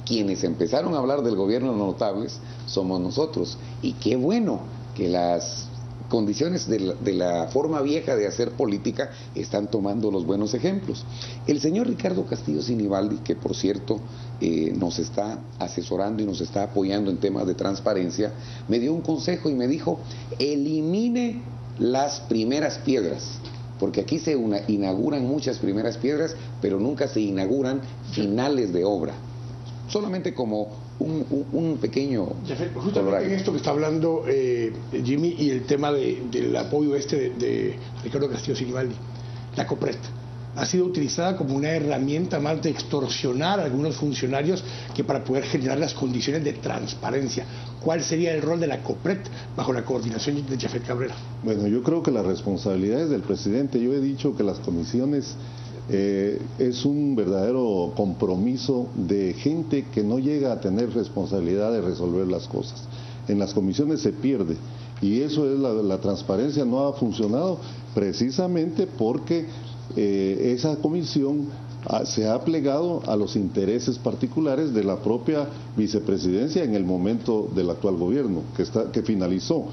quienes empezaron a hablar del gobierno de notables somos nosotros. Y qué bueno que las condiciones de la forma vieja de hacer política están tomando los buenos ejemplos. El señor Ricardo Castillo Sinibaldi, que por cierto nos está asesorando y nos está apoyando en temas de transparencia, me dio un consejo y me dijo: elimine las primeras piedras, porque aquí se inauguran muchas primeras piedras, pero nunca se inauguran finales de obra, solamente como un pequeño... Justamente en esto que está hablando Jimmy, y el tema del apoyo de Ricardo Castillo Sinibaldi, la COPRED ha sido utilizada como una herramienta más de extorsionar a algunos funcionarios que para poder generar las condiciones de transparencia. ¿Cuál sería el rol de la COPRED bajo la coordinación de Jafet Cabrera? Bueno, yo creo que la responsabilidad es del presidente. Yo he dicho que las comisiones es un verdadero compromiso de gente que no llega a tener responsabilidad de resolver las cosas. En las comisiones se pierde, y eso es la transparencia no ha funcionado precisamente porque esa comisión se ha plegado a los intereses particulares de la propia vicepresidencia en el momento del actual gobierno que finalizó.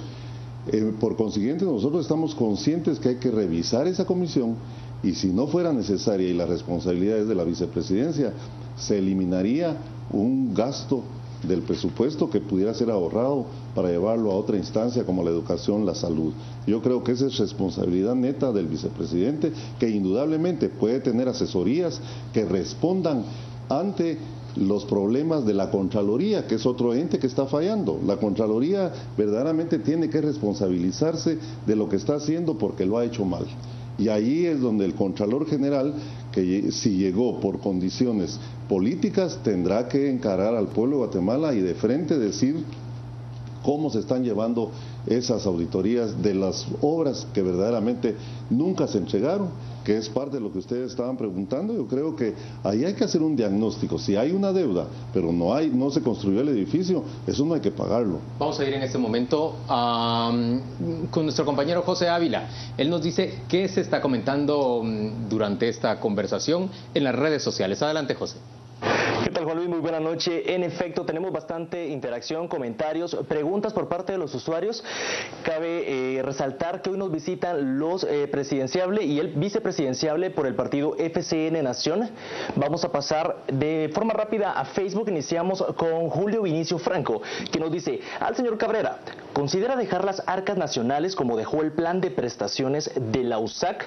Por consiguiente, nosotros estamos conscientes que hay que revisar esa comisión, y si no fuera necesaria y la responsabilidad es de la vicepresidencia, se eliminaría un gasto del presupuesto que pudiera ser ahorrado para llevarlo a otra instancia como la educación, la salud. Yo creo que esa es responsabilidad neta del vicepresidente, que indudablemente puede tener asesorías que respondan ante los problemas de la Contraloría, que es otro ente que está fallando. La Contraloría verdaderamente tiene que responsabilizarse de lo que está haciendo porque lo ha hecho mal. Y ahí es donde el Contralor General, que si llegó por condiciones políticas, tendrá que encarar al pueblo de Guatemala y de frente decir cómo se están llevando esas auditorías de las obras que verdaderamente nunca se entregaron, que es parte de lo que ustedes estaban preguntando. Yo creo que ahí hay que hacer un diagnóstico. Si hay una deuda, pero no se construyó el edificio, eso no hay que pagarlo. Vamos a ir en este momento con nuestro compañero José Ávila. Él nos dice qué se está comentando durante esta conversación en las redes sociales. Adelante, José. ¿Qué tal, Juan Luis? Muy buena noche. En efecto, tenemos bastante interacción, comentarios, preguntas por parte de los usuarios. Cabe resaltar que hoy nos visitan los presidenciable y el vicepresidenciable por el partido FCN Nación. Vamos a pasar de forma rápida a Facebook. Iniciamos con Julio Vinicio Franco, que nos dice: al señor Cabrera, ¿considera dejar las arcas nacionales como dejó el plan de prestaciones de la USAC?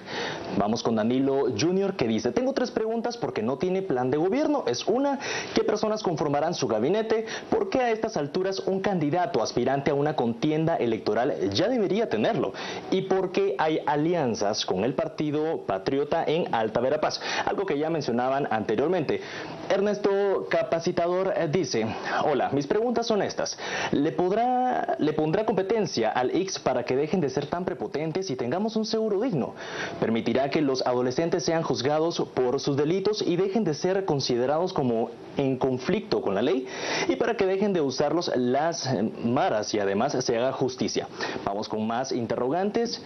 Vamos con Danilo Jr., que dice: tengo 3 preguntas porque no tiene plan de gobierno. Es una, ¿qué personas conformarán su gabinete? ¿Por qué a estas alturas un candidato aspirante a una contienda electoral ya debería tenerlo? ¿Y por qué hay alianzas con el Partido Patriota en Alta Verapaz? Algo que ya mencionaban anteriormente. Ernesto Capacitador dice: hola, mis preguntas son estas. ¿Le pondrá competencia al IX para que dejen de ser tan prepotentes y tengamos un seguro digno? ¿Permitirá que los adolescentes sean juzgados por sus delitos y dejen de ser considerados como en conflicto con la ley? Y para que dejen de usarlos las maras y además se haga justicia. Vamos con más interrogantes.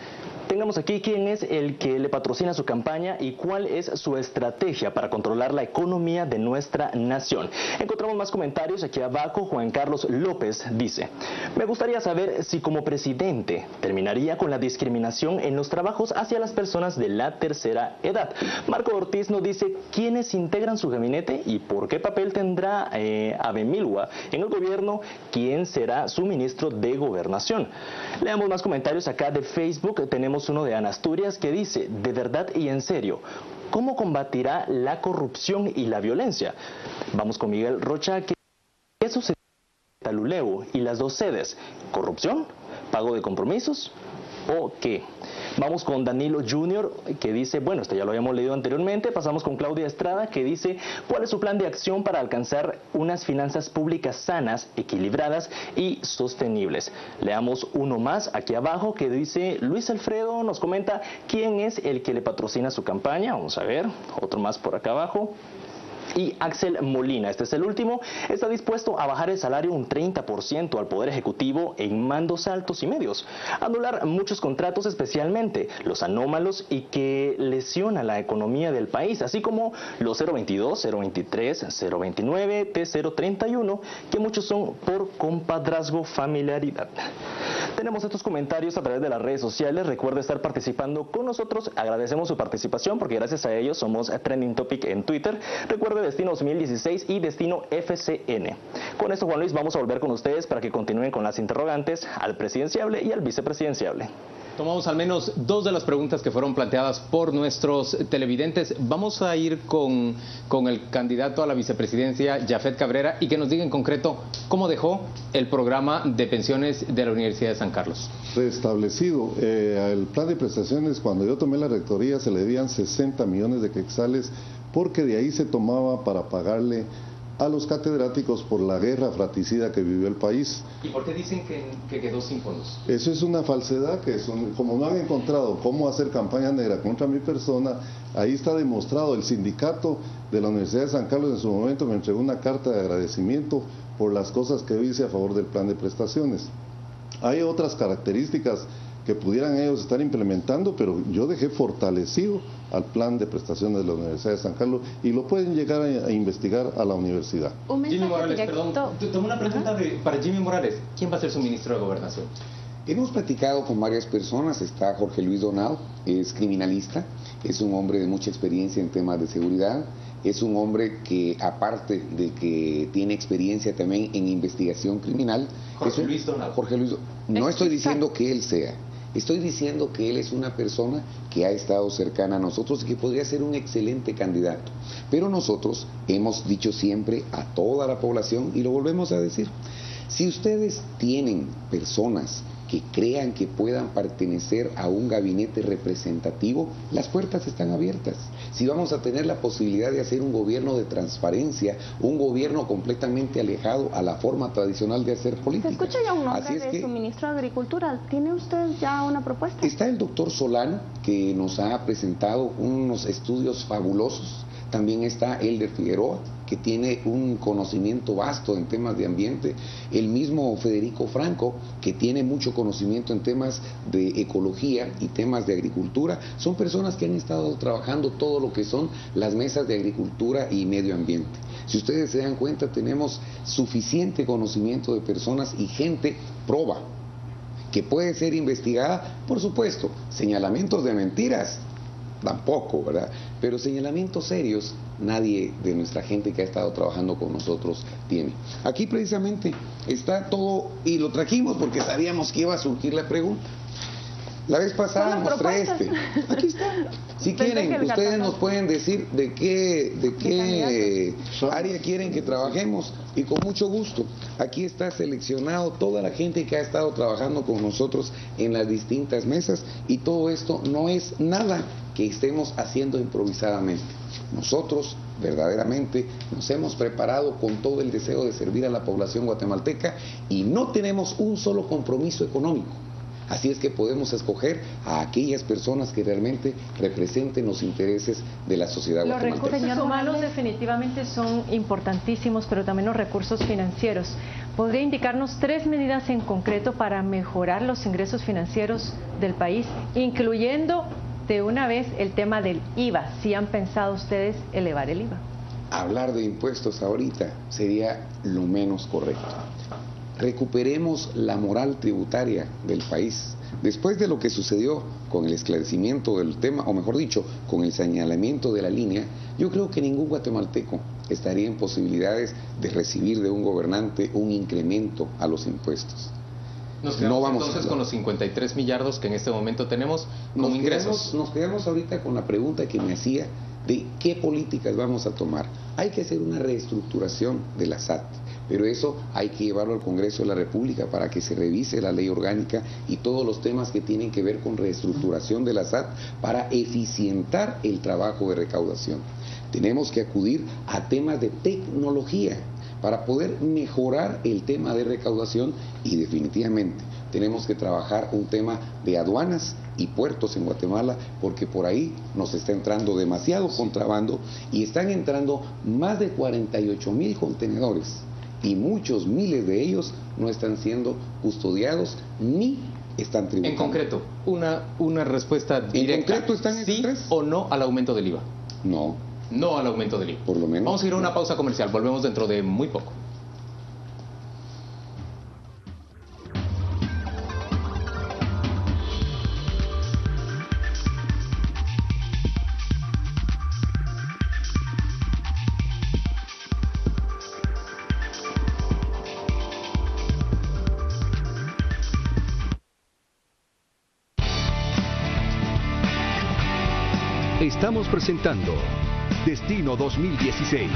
Tengamos aquí quién es el que le patrocina su campaña y cuál es su estrategia para controlar la economía de nuestra nación. Encontramos más comentarios aquí abajo. Juan Carlos López dice: me gustaría saber si como presidente terminaría con la discriminación en los trabajos hacia las personas de la tercera edad. Marco Ortiz nos dice: ¿quiénes integran su gabinete y por qué papel tendrá Abemilua en el gobierno? ¿Quién será su ministro de Gobernación? Leamos más comentarios acá de Facebook. Tenemos uno de Ana Asturias que dice: de verdad y en serio, ¿cómo combatirá la corrupción y la violencia? Vamos con Miguel Rocha. ¿Qué sucede en Taluleu y las dos sedes? ¿Corrupción? ¿Pago de compromisos? ¿O qué? Vamos con Danilo Jr. que dice, bueno, esto ya lo habíamos leído anteriormente. Pasamos con Claudia Estrada que dice: ¿cuál es su plan de acción para alcanzar unas finanzas públicas sanas, equilibradas y sostenibles? Leamos uno más aquí abajo que dice Luis Alfredo, nos comenta quién es el que le patrocina su campaña. Vamos a ver, otro más por acá abajo. Y Axel Molina, este es el último, está dispuesto a bajar el salario un 30% al Poder Ejecutivo en mandos altos y medios, anular muchos contratos, especialmente los anómalos y que lesiona la economía del país, así como los 022, 023, 029, T031, que muchos son por compadrazgo, familiaridad. Tenemos estos comentarios a través de las redes sociales. Recuerde estar participando con nosotros. Agradecemos su participación porque gracias a ellos somos Trending Topic en Twitter. Recuerde Destino 2016 y Destino FCN. Con esto, Juan Luis, vamos a volver con ustedes para que continúen con las interrogantes al presidenciable y al vicepresidenciable. Tomamos al menos dos de las preguntas que fueron planteadas por nuestros televidentes. Vamos a ir con el candidato a la vicepresidencia, Jafet Cabrera, y que nos diga en concreto cómo dejó el programa de pensiones de la Universidad de San Carlos. Restablecido. El plan de prestaciones, cuando yo tomé la rectoría, se le debían 60 millones de quetzales, porque de ahí se tomaba para pagarle a los catedráticos por la guerra fratricida que vivió el país. ¿Y por qué dicen que quedó sin fondos? Eso es una falsedad, como no han encontrado cómo hacer campaña negra contra mi persona, ahí está demostrado. El sindicato de la Universidad de San Carlos en su momento me entregó una carta de agradecimiento por las cosas que hice a favor del plan de prestaciones. Hay otras características que pudieran ellos estar implementando, pero yo dejé fortalecido al plan de prestaciones de la Universidad de San Carlos y lo pueden llegar a investigar a la universidad. Jimmy Morales, perdón, tengo una pregunta para Jimmy Morales. ¿Quién va a ser su ministro de Gobernación? Hemos platicado con varias personas. Está Jorge Luis Donado, es criminalista, es un hombre de mucha experiencia en temas de seguridad, es un hombre que, aparte de que tiene experiencia también en investigación criminal. Jorge Luis Donado. Jorge Luis, no estoy diciendo que él sea. Estoy diciendo que él es una persona que ha estado cercana a nosotros y que podría ser un excelente candidato. Pero nosotros hemos dicho siempre a toda la población, y lo volvemos a decir, si ustedes tienen personas que crean que puedan pertenecer a un gabinete representativo, las puertas están abiertas. Si vamos a tener la posibilidad de hacer un gobierno de transparencia, un gobierno completamente alejado a la forma tradicional de hacer política. ¿Se escucha ya un nombre de su ministro de Agricultura? ¿Tiene usted ya una propuesta? Está el doctor Solano, que nos ha presentado unos estudios fabulosos. También está Elder Figueroa, que tiene un conocimiento vasto en temas de ambiente. El mismo Federico Franco, que tiene mucho conocimiento en temas de ecología y temas de agricultura. Son personas que han estado trabajando todo lo que son las mesas de agricultura y medio ambiente. Si ustedes se dan cuenta, tenemos suficiente conocimiento de personas y gente proba, que puede ser investigada, por supuesto. Señalamientos de mentiras, tampoco, ¿verdad? Pero señalamientos serios, nadie de nuestra gente que ha estado trabajando con nosotros tiene. Aquí precisamente está todo, y lo trajimos porque sabíamos que iba a surgir la pregunta. La vez pasada mostré aquí está. Si quieren, ustedes nos pueden decir de qué área quieren que trabajemos, y con mucho gusto. Aquí está seleccionado toda la gente que ha estado trabajando con nosotros en las distintas mesas, y todo esto no es nada que estemos haciendo improvisadamente. Nosotros verdaderamente nos hemos preparado con todo el deseo de servir a la población guatemalteca, y no tenemos un solo compromiso económico. Así es que podemos escoger a aquellas personas que realmente representen los intereses de la sociedad guatemalteca. Los recursos humanos definitivamente son importantísimos, pero también los recursos financieros. ¿Podría indicarnos 3 medidas en concreto para mejorar los ingresos financieros del país, incluyendo de una vez el tema del IVA? ¿Si han pensado ustedes elevar el IVA? Hablar de impuestos ahorita sería lo menos correcto. Recuperemos la moral tributaria del país. Después de lo que sucedió con el esclarecimiento del tema, o mejor dicho, con el señalamiento de la línea, yo creo que ningún guatemalteco estaría en posibilidades de recibir de un gobernante un incremento a los impuestos. Nos quedamos entonces con los 53 millardos que en este momento tenemos como ingresos. Nos quedamos ahorita con la pregunta que me hacía de qué políticas vamos a tomar. Hay que hacer una reestructuración de la SAT, pero eso hay que llevarlo al Congreso de la República para que se revise la ley orgánica y todos los temas que tienen que ver con reestructuración de la SAT para eficientar el trabajo de recaudación. Tenemos que acudir a temas de tecnología para poder mejorar el tema de recaudación y definitivamente tenemos que trabajar un tema de aduanas y puertos en Guatemala, porque por ahí nos está entrando demasiado contrabando y están entrando más de 48,000 contenedores y muchos miles de ellos no están siendo custodiados ni están tributando. En concreto, una respuesta directa. ¿En concreto están sí o no al aumento del IVA? No. No al aumento del IVA. Por lo menos. Vamos a ir a una pausa comercial, volvemos dentro de muy poco. Estamos presentando Destino 2016.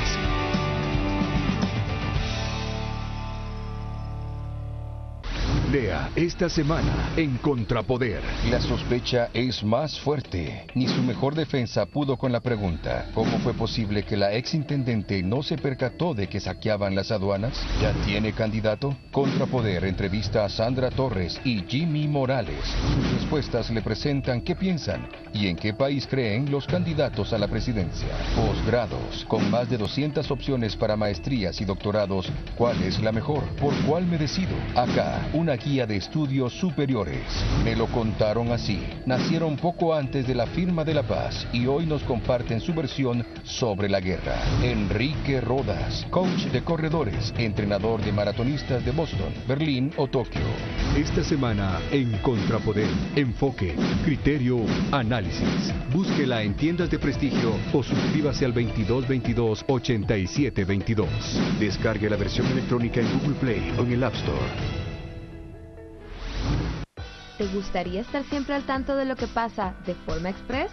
Lea esta semana en Contrapoder. La sospecha es más fuerte. Ni su mejor defensa pudo con la pregunta: ¿cómo fue posible que la exintendente no se percató de que saqueaban las aduanas? ¿Ya tiene candidato? Contrapoder entrevista a Sandra Torres y Jimmy Morales. Sus respuestas le presentan qué piensan y en qué país creen los candidatos a la presidencia. Posgrados. Con más de 200 opciones para maestrías y doctorados, ¿cuál es la mejor? ¿Por cuál me decido? Acá, una guía de estudios superiores. Me lo contaron así. Nacieron poco antes de la firma de la paz y hoy nos comparten su versión sobre la guerra. Enrique Rodas, coach de corredores, entrenador de maratonistas de Boston, Berlín o Tokio. Esta semana en Contrapoder, enfoque, criterio, análisis. Búsquela en tiendas de prestigio o suscríbase al 2222-8722. Descargue la versión electrónica en Google Play o en el App Store. ¿Te gustaría estar siempre al tanto de lo que pasa de forma express?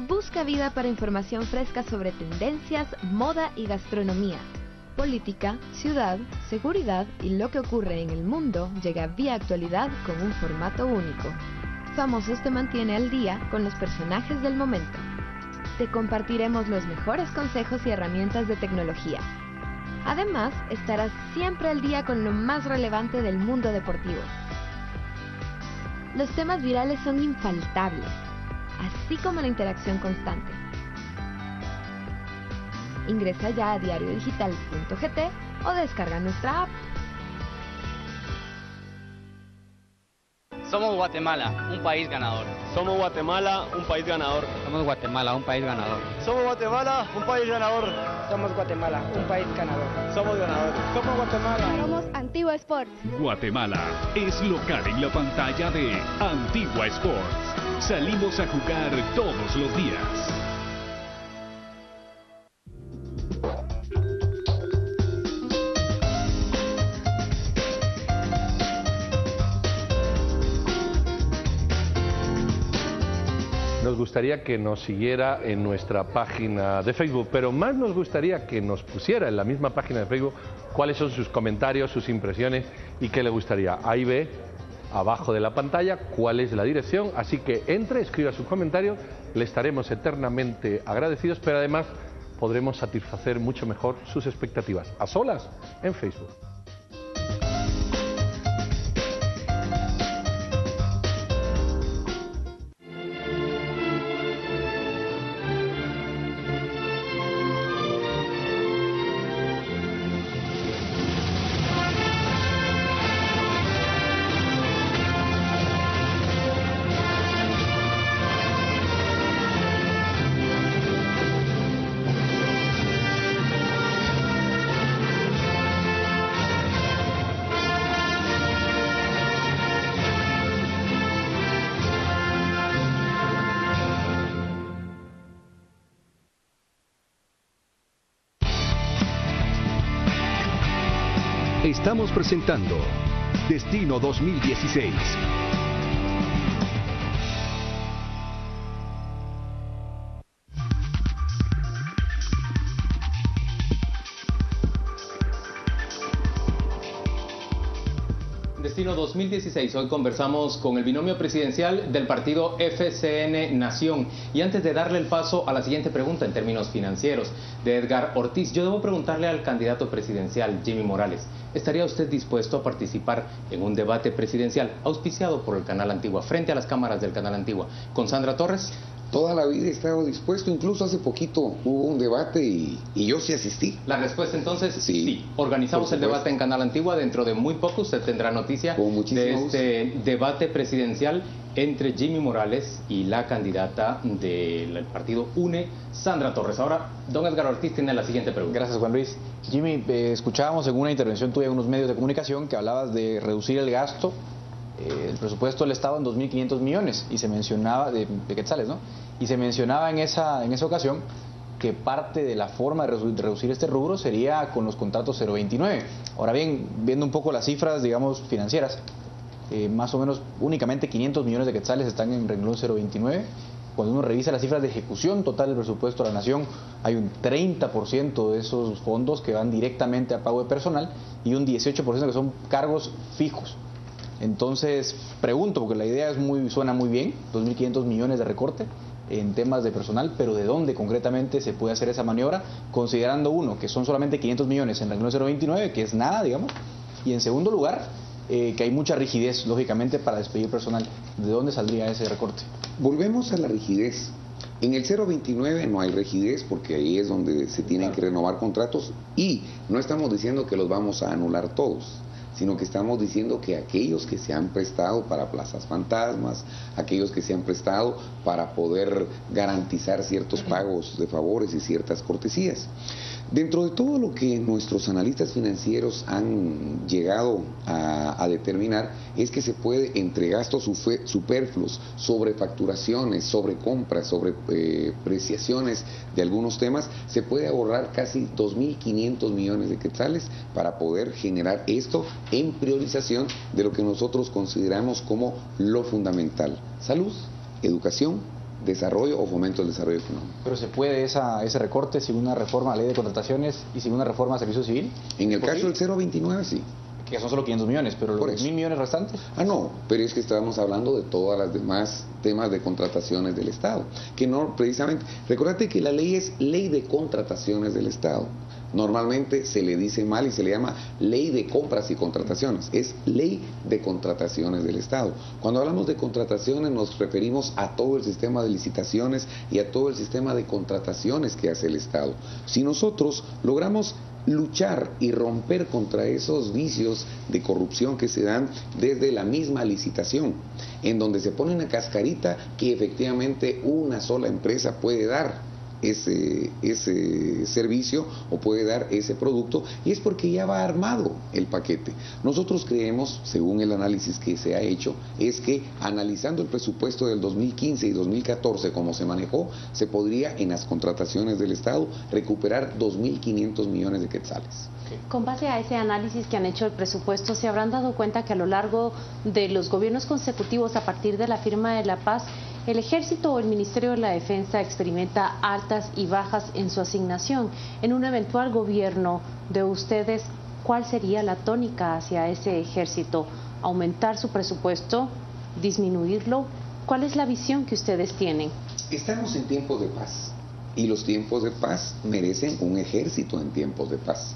Busca Vida para información fresca sobre tendencias, moda y gastronomía. Política, ciudad, seguridad y lo que ocurre en el mundo llega vía actualidad con un formato único. Famosos te mantiene al día con los personajes del momento. Te compartiremos los mejores consejos y herramientas de tecnología. Además, estarás siempre al día con lo más relevante del mundo deportivo. Los temas virales son infaltables, así como la interacción constante. Ingresa ya a diariodigital.gt o descarga nuestra app. Somos Guatemala, un país ganador. Somos Guatemala, un país ganador. Somos Guatemala, un país ganador. Somos Guatemala, un país ganador. Somos Guatemala, un país ganador. Somos ganadores. Somos Guatemala. Somos Antigua Sports. Guatemala es local en la pantalla de Antigua Sports. Salimos a jugar todos los días. Nos gustaría que nos siguiera en nuestra página de Facebook, pero más nos gustaría que nos pusiera en la misma página de Facebook cuáles son sus comentarios, sus impresiones y qué le gustaría. Ahí ve, abajo de la pantalla, cuál es la dirección, así que entre, escriba sus comentarios, le estaremos eternamente agradecidos, pero además podremos satisfacer mucho mejor sus expectativas, a solas, en Facebook. Estamos presentando Destino 2016. Destino 2016, hoy conversamos con el binomio presidencial del partido FCN Nación. Y antes de darle el paso a la siguiente pregunta en términos financieros de Edgar Ortiz, yo debo preguntarle al candidato presidencial Jimmy Morales, ¿estaría usted dispuesto a participar en un debate presidencial auspiciado por el Canal Antigua, frente a las cámaras del Canal Antigua, con Sandra Torres? Toda la vida he estado dispuesto, incluso hace poquito hubo un debate y yo sí asistí. La respuesta entonces, sí. Organizamos el debate en Canal Antigua, dentro de muy poco usted tendrá noticia de este debate presidencial entre Jimmy Morales y la candidata del partido UNE, Sandra Torres. Ahora, don Edgar Ortiz tiene la siguiente pregunta. Gracias, Juan Luis. Jimmy, escuchábamos en una intervención tuya en unos medios de comunicación que hablabas de reducir el gasto. El presupuesto del Estado en 2.500 millones y se mencionaba de quetzales, ¿no? Y se mencionaba en esa ocasión que parte de la forma de reducir este rubro sería con los contratos 029. Ahora bien, viendo un poco las cifras, digamos, financieras, más o menos únicamente 500 millones de quetzales están en renglón 029. Cuando uno revisa las cifras de ejecución total del presupuesto de la Nación, hay un 30% de esos fondos que van directamente a pago de personal y un 18% que son cargos fijos. Entonces, pregunto, porque la idea suena muy bien, 2.500 millones de recorte en temas de personal, pero ¿de dónde concretamente se puede hacer esa maniobra? Considerando uno, que son solamente 500 millones en renglón 029, que es nada, digamos, y en segundo lugar, que hay mucha rigidez, lógicamente, para despedir personal. ¿De dónde saldría ese recorte? Volvemos a la rigidez. En el 029 no hay rigidez porque ahí es donde se tienen que renovar contratos y no estamos diciendo que los vamos a anular todos, sino que estamos diciendo que aquellos que se han prestado para plazas fantasmas, aquellos que se han prestado para poder garantizar ciertos pagos de favores y ciertas cortesías. Dentro de todo lo que nuestros analistas financieros han llegado a determinar es que se puede, entre gastos superfluos, sobre facturaciones, sobre compras, sobre preciaciones de algunos temas, se puede ahorrar casi 2.500 millones de quetzales para poder generar esto en priorización de lo que nosotros consideramos como lo fundamental: salud, educación, desarrollo o fomento del desarrollo económico. ¿Pero se puede ese recorte sin una reforma a la ley de contrataciones y sin una reforma a servicio civil? En el caso del 029 sí. Que son solo 500 millones, pero los 1.000 millones restantes. No, pero es que estábamos hablando de todas las demás temas de contrataciones del Estado, que no precisamente, recordate que la ley es ley de contrataciones del Estado. Normalmente se le dice mal y se le llama ley de compras y contrataciones, es ley de contrataciones del Estado. Cuando hablamos de contrataciones nos referimos a todo el sistema de licitaciones y a todo el sistema de contrataciones que hace el Estado. Si nosotros logramos luchar y romper contra esos vicios de corrupción que se dan desde la misma licitación, en donde se pone una cascarita que efectivamente una sola empresa puede dar ese servicio o puede dar ese producto, y es porque ya va armado el paquete. Nosotros creemos, según el análisis que se ha hecho, es que analizando el presupuesto del 2015 y 2014 como se manejó, se podría en las contrataciones del Estado recuperar 2.500 millones de quetzales. Con base a ese análisis que han hecho el presupuesto, ¿se habrán dado cuenta que a lo largo de los gobiernos consecutivos, a partir de la firma de la paz, el Ejército o el Ministerio de la Defensa experimenta altas y bajas en su asignación? En un eventual gobierno de ustedes, ¿cuál sería la tónica hacia ese Ejército? ¿Aumentar su presupuesto? ¿Disminuirlo? ¿Cuál es la visión que ustedes tienen? Estamos en tiempos de paz y los tiempos de paz merecen un ejército en tiempos de paz.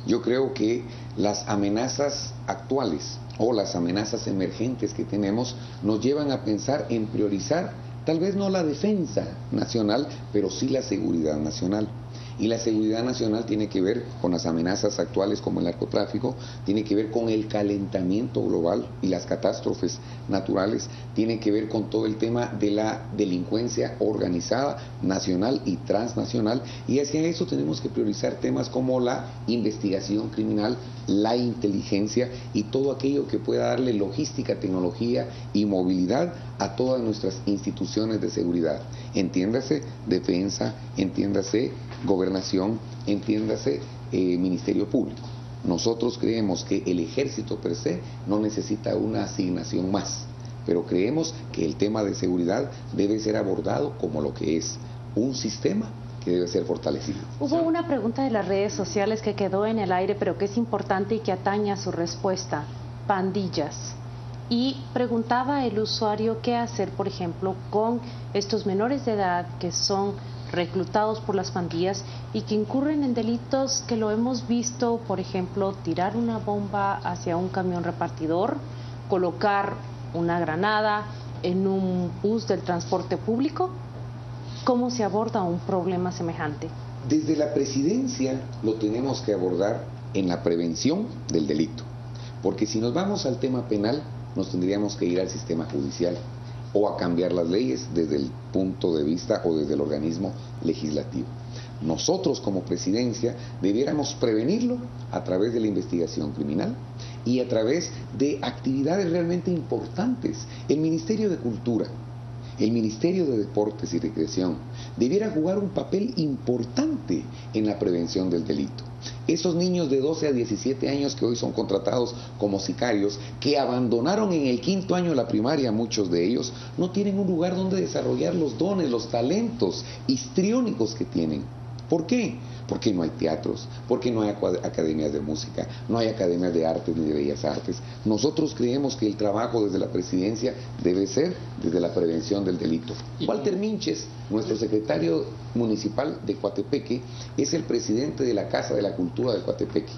Yo creo que las amenazas actuales o las amenazas emergentes que tenemos nos llevan a pensar en priorizar tal vez no la defensa nacional, pero sí la seguridad nacional. Y la seguridad nacional tiene que ver con las amenazas actuales como el narcotráfico, tiene que ver con el calentamiento global y las catástrofes naturales, tiene que ver con todo el tema de la delincuencia organizada, nacional y transnacional, y hacia eso tenemos que priorizar temas como la investigación criminal, la inteligencia y todo aquello que pueda darle logística, tecnología y movilidad a todas nuestras instituciones de seguridad. Entiéndase defensa, entiéndase gobernación, entiéndase Ministerio Público. nosotros creemos que el ejército per se no necesita una asignación más, pero creemos que el tema de seguridad debe ser abordado como lo que es, un sistema que debe ser fortalecido. Hubo una pregunta de las redes sociales que quedó en el aire, pero que es importante y que atañe a su respuesta: pandillas. Y preguntaba el usuario qué hacer, por ejemplo, con estos menores de edad que son reclutados por las pandillas y que incurren en delitos que lo hemos visto, por ejemplo, tirar una bomba hacia un camión repartidor, colocar una granada en un bus del transporte público. ¿Cómo se aborda un problema semejante? Desde la presidencia lo tenemos que abordar en la prevención del delito, porque si nos vamos al tema penal, nos tendríamos que ir al sistema judicial o a cambiar las leyes desde el punto de vista o desde el organismo legislativo. Nosotros como presidencia debiéramos prevenirlo a través de la investigación criminal y a través de actividades realmente importantes. El Ministerio de Cultura, el Ministerio de Deportes y Recreación debiera jugar un papel importante en la prevención del delito. Esos niños de 12 a 17 años que hoy son contratados como sicarios, que abandonaron en el 5º año de la primaria, muchos de ellos, no tienen un lugar donde desarrollar los dones, los talentos histriónicos que tienen. ¿Por qué? Porque no hay teatros, porque no hay academias de música, no hay academias de artes ni de bellas artes. Nosotros creemos que el trabajo desde la presidencia debe ser desde la prevención del delito. Walter Minches, nuestro secretario municipal de Coatepeque, es el presidente de la Casa de la Cultura de Coatepeque.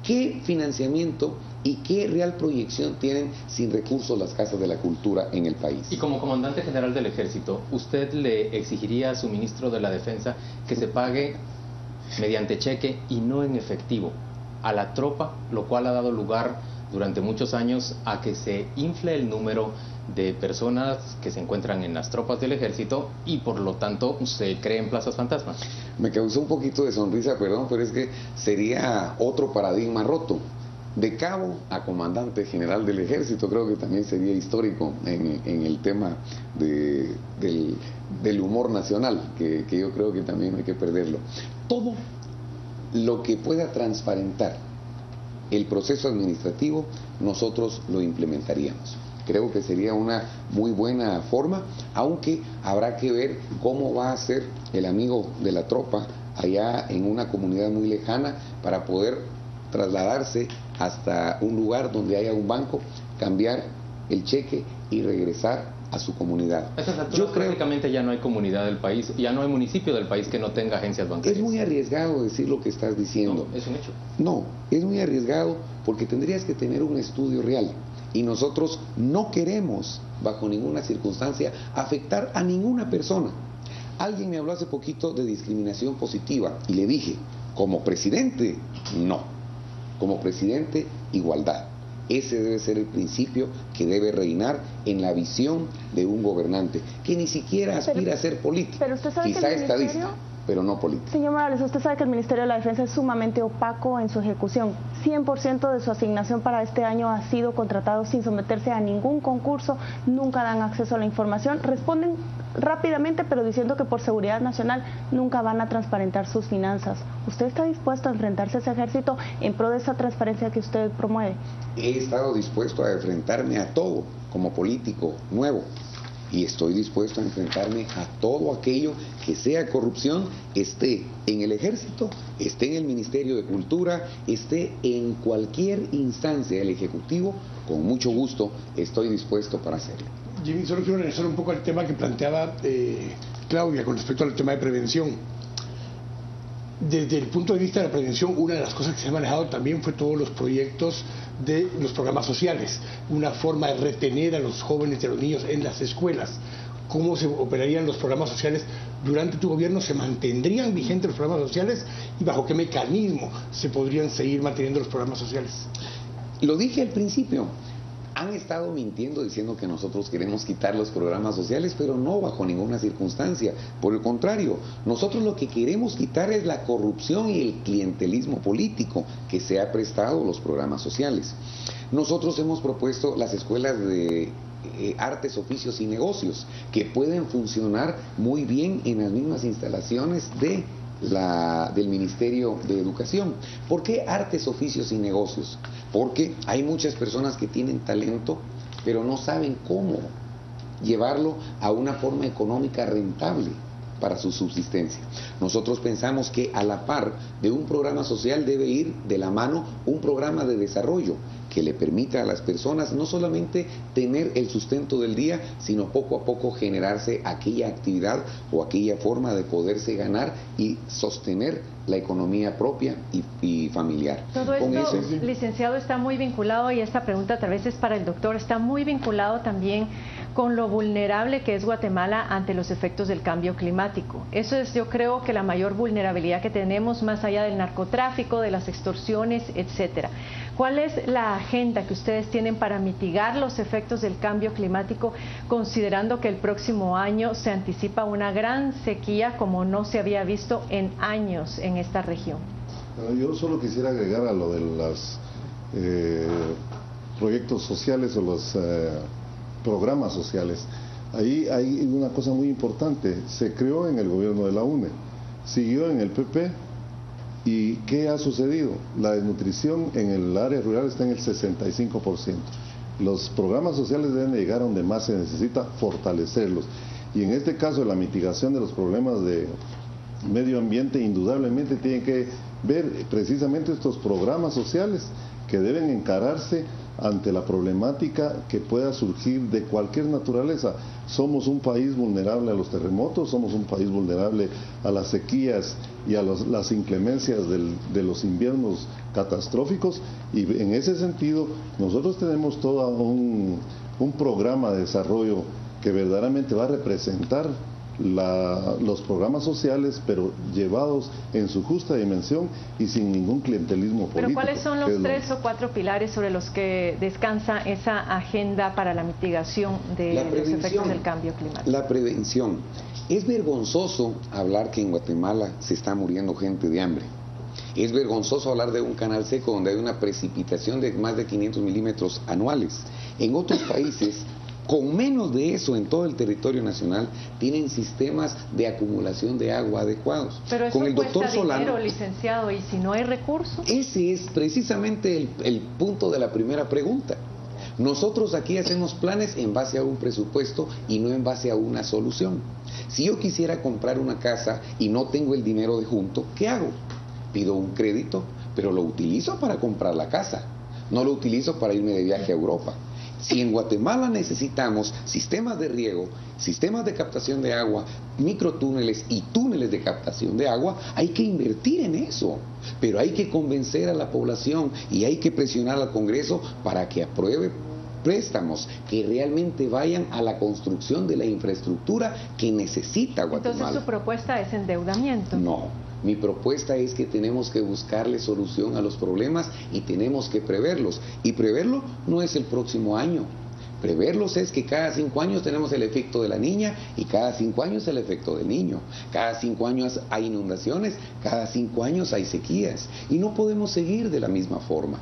¿Qué financiamiento y qué real proyección tienen sin recursos las casas de la cultura en el país? Y como comandante general del ejército, ¿usted le exigiría a su ministro de la Defensa que se pague mediante cheque y no en efectivo a la tropa, lo cual ha dado lugar durante muchos años a que se infle el número de personas que se encuentran en las tropas del ejército y por lo tanto se creen plazas fantasmas? Me causó un poquito de sonrisa, perdón, pero es que sería otro paradigma roto. De cabo a comandante general del ejército, creo que también sería histórico en el tema del humor nacional, que yo creo que también hay que perderlo. Todo lo que pueda transparentar el proceso administrativo, nosotros lo implementaríamos. Creo que sería una muy buena forma, aunque habrá que ver cómo va a ser el amigo de la tropa allá en una comunidad muy lejana para poder trasladarse hasta un lugar donde haya un banco, cambiar el cheque y regresar a su comunidad. Yo creo prácticamente ya no hay comunidad del país, ya no hay municipio del país que no tenga agencias bancarias. Es muy arriesgado decir lo que estás diciendo. No, es un hecho. No, es muy arriesgado porque tendrías que tener un estudio real. Y nosotros no queremos, bajo ninguna circunstancia, afectar a ninguna persona. Alguien me habló hace poquito de discriminación positiva y le dije, como presidente, no. Como presidente, igualdad. Ese debe ser el principio que debe reinar en la visión de un gobernante, que ni siquiera aspira a ser político, pero usted sabe quizá que el estadista, pero no político. Señor Morales, usted sabe que el Ministerio de la Defensa es sumamente opaco en su ejecución. 100% de su asignación para este año ha sido contratado sin someterse a ningún concurso, nunca dan acceso a la información, responden rápidamente, pero diciendo que por seguridad nacional nunca van a transparentar sus finanzas. ¿Usted está dispuesto a enfrentarse a ese ejército en pro de esa transparencia que usted promueve? He estado dispuesto a enfrentarme a todo como político nuevo. Y estoy dispuesto a enfrentarme a todo aquello que sea corrupción, esté en el ejército, esté en el Ministerio de Cultura, esté en cualquier instancia del Ejecutivo, con mucho gusto estoy dispuesto para hacerlo. Jimmy, solo quiero regresar un poco al tema que planteaba Claudia con respecto al tema de prevención. Desde el punto de vista de la prevención, una de las cosas que se ha manejado también fue todos los proyectos de los programas sociales, una forma de retener a los jóvenes y a los niños en las escuelas. ¿Cómo se operarían los programas sociales durante tu gobierno? ¿Se mantendrían vigentes los programas sociales? ¿Y bajo qué mecanismo se podrían seguir manteniendo los programas sociales? Lo dije al principio. Han estado mintiendo diciendo que nosotros queremos quitar los programas sociales, pero no bajo ninguna circunstancia. Por el contrario, nosotros lo que queremos quitar es la corrupción y el clientelismo político que se ha prestado a los programas sociales. Nosotros hemos propuesto las escuelas de artes, oficios y negocios que pueden funcionar muy bien en las mismas instalaciones de del Ministerio de Educación. ¿Por qué artes, oficios y negocios? Porque hay muchas personas que tienen talento, pero no saben cómo llevarlo a una forma económica rentable para su subsistencia. Nosotros pensamos que a la par de un programa social debe ir de la mano un programa de desarrollo que le permita a las personas no solamente tener el sustento del día, sino poco a poco generarse aquella actividad o aquella forma de poderse ganar y sostener la economía propia y familiar. Todo esto, licenciado, está muy vinculado, y esta pregunta tal vez es para el doctor, está muy vinculado también con lo vulnerable que es Guatemala ante los efectos del cambio climático. Eso es, yo creo, que la mayor vulnerabilidad que tenemos, más allá del narcotráfico, de las extorsiones, etcétera. ¿Cuál es la agenda que ustedes tienen para mitigar los efectos del cambio climático, considerando que el próximo año se anticipa una gran sequía como no se había visto en años en esta región? Yo solo quisiera agregar a lo de los proyectos sociales o los programas sociales. Ahí hay una cosa muy importante. Se creó en el gobierno de la UNE, siguió en el PP. ¿Y qué ha sucedido? La desnutrición en el área rural está en el 65%. Los programas sociales deben de llegar a donde más se necesita, fortalecerlos. Y en este caso, la mitigación de los problemas de medio ambiente, indudablemente tienen que ver precisamente estos programas sociales que deben encararse ante la problemática que pueda surgir de cualquier naturaleza. Somos un país vulnerable a los terremotos, somos un país vulnerable a las sequías y a las inclemencias de los inviernos catastróficos, y en ese sentido nosotros tenemos todo un programa de desarrollo que verdaderamente va a representar los programas sociales, pero llevados en su justa dimensión y sin ningún clientelismo político. Pero ¿cuáles son los 3 o 4 pilares sobre los que descansa esa agenda para la mitigación de los efectos del cambio climático? La prevención. Es vergonzoso hablar que en Guatemala se está muriendo gente de hambre. Es vergonzoso hablar de un canal seco donde hay una precipitación de más de 500 milímetros anuales. En otros países, con menos de eso en todo el territorio nacional, tienen sistemas de acumulación de agua adecuados. Pero eso con el doctor cuesta Solano, dinero, licenciado, y si no hay recursos. Ese es precisamente el punto de la primera pregunta. Nosotros aquí hacemos planes en base a un presupuesto y no en base a una solución. Si yo quisiera comprar una casa y no tengo el dinero de junto, ¿qué hago? Pido un crédito, pero lo utilizo para comprar la casa, no lo utilizo para irme de viaje a Europa. Si en Guatemala necesitamos sistemas de riego, sistemas de captación de agua, microtúneles y túneles de captación de agua, hay que invertir en eso. Pero hay que convencer a la población y hay que presionar al Congreso para que apruebe préstamos que realmente vayan a la construcción de la infraestructura que necesita Guatemala. Entonces, ¿su propuesta es endeudamiento? No. Mi propuesta es que tenemos que buscarle solución a los problemas y tenemos que preverlos. Y preverlo no es el próximo año. Preverlos es que cada 5 años tenemos el efecto de la niña y cada 5 años el efecto del niño. Cada 5 años hay inundaciones, cada 5 años hay sequías. Y no podemos seguir de la misma forma.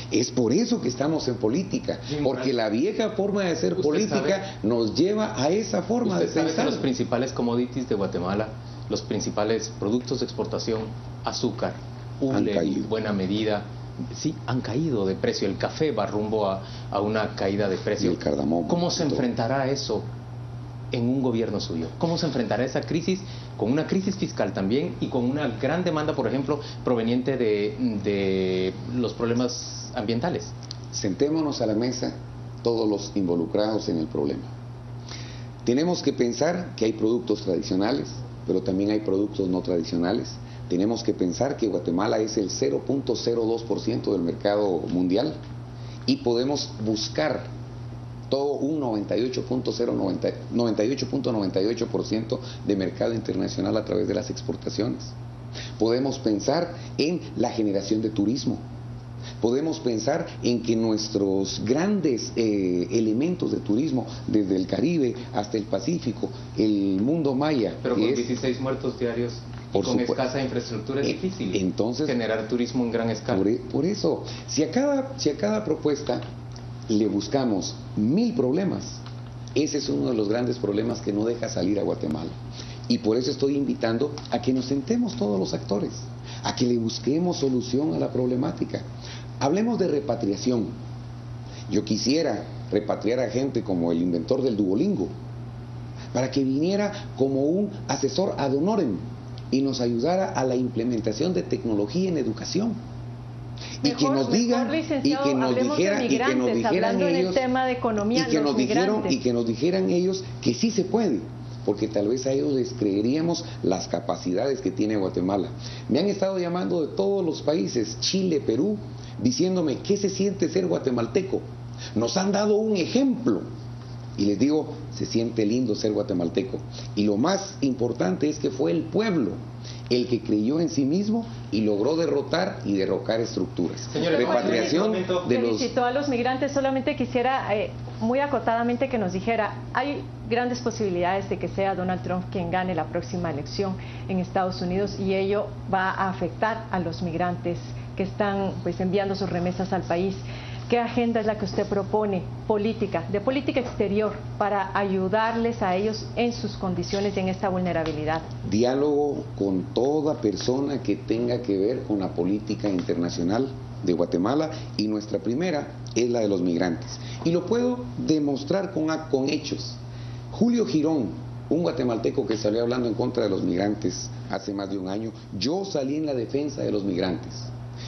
Es por eso que estamos en política, porque la vieja forma de hacer política nos lleva a esa forma de pensar. ¿Usted sabe que los principales commodities de Guatemala, los principales productos de exportación, azúcar, hule, en buena medida, sí, han caído de precio? El café va rumbo a una caída de precio. Y el cardamomo. ¿Cómo se enfrentará eso en un gobierno suyo? ¿Cómo se enfrentará esa crisis, con una crisis fiscal también y con una gran demanda, por ejemplo, proveniente de los problemas ambientales? Sentémonos a la mesa todos los involucrados en el problema. Tenemos que pensar que hay productos tradicionales, pero también hay productos no tradicionales. Tenemos que pensar que Guatemala es el 0.02% del mercado mundial y podemos buscar todo un 98.98% de mercado internacional a través de las exportaciones. Podemos pensar en la generación de turismo. Podemos pensar en que nuestros grandes elementos de turismo, desde el Caribe hasta el Pacífico, el mundo maya... Pero con 16 muertos diarios y con escasa infraestructura es difícil entonces generar turismo en gran escala. Por eso, si a cada propuesta le buscamos 1000 problemas, ese es uno de los grandes problemas que no deja salir a Guatemala. Y por eso estoy invitando a que nos sentemos todos los actores, a que le busquemos solución a la problemática. Hablemos de repatriación. Yo quisiera repatriar a gente como el inventor del Duolingo, para que viniera como un asesor ad honorem y nos ayudara a la implementación de tecnología en educación. Y que nos digan, y que nos dijeran ellos, tema de economía, y que nos dijeran ellos que sí se puede, porque tal vez a ellos les creeríamos las capacidades que tiene Guatemala. Me han estado llamando de todos los países, Chile, Perú, diciéndome qué se siente ser guatemalteco. Nos han dado un ejemplo. Y les digo, se siente lindo ser guatemalteco. Y lo más importante es que fue el pueblo el que creyó en sí mismo y logró derrotar y derrocar estructuras. Señores, repatriación de los... Felicitó a los migrantes. Solamente quisiera muy acotadamente que nos dijera, hay grandes posibilidades de que sea Donald Trump quien gane la próxima elección en Estados Unidos, y ello va a afectar a los migrantes que están pues enviando sus remesas al país. ¿Qué agenda es la que usted propone de política exterior, para ayudarles a ellos en sus condiciones y en esta vulnerabilidad? Diálogo con toda persona que tenga que ver con la política internacional de Guatemala, y nuestra primera es la de los migrantes. Y lo puedo demostrar con hechos. Julio Girón, un guatemalteco que salió hablando en contra de los migrantes hace más de un año, yo salí en la defensa de los migrantes.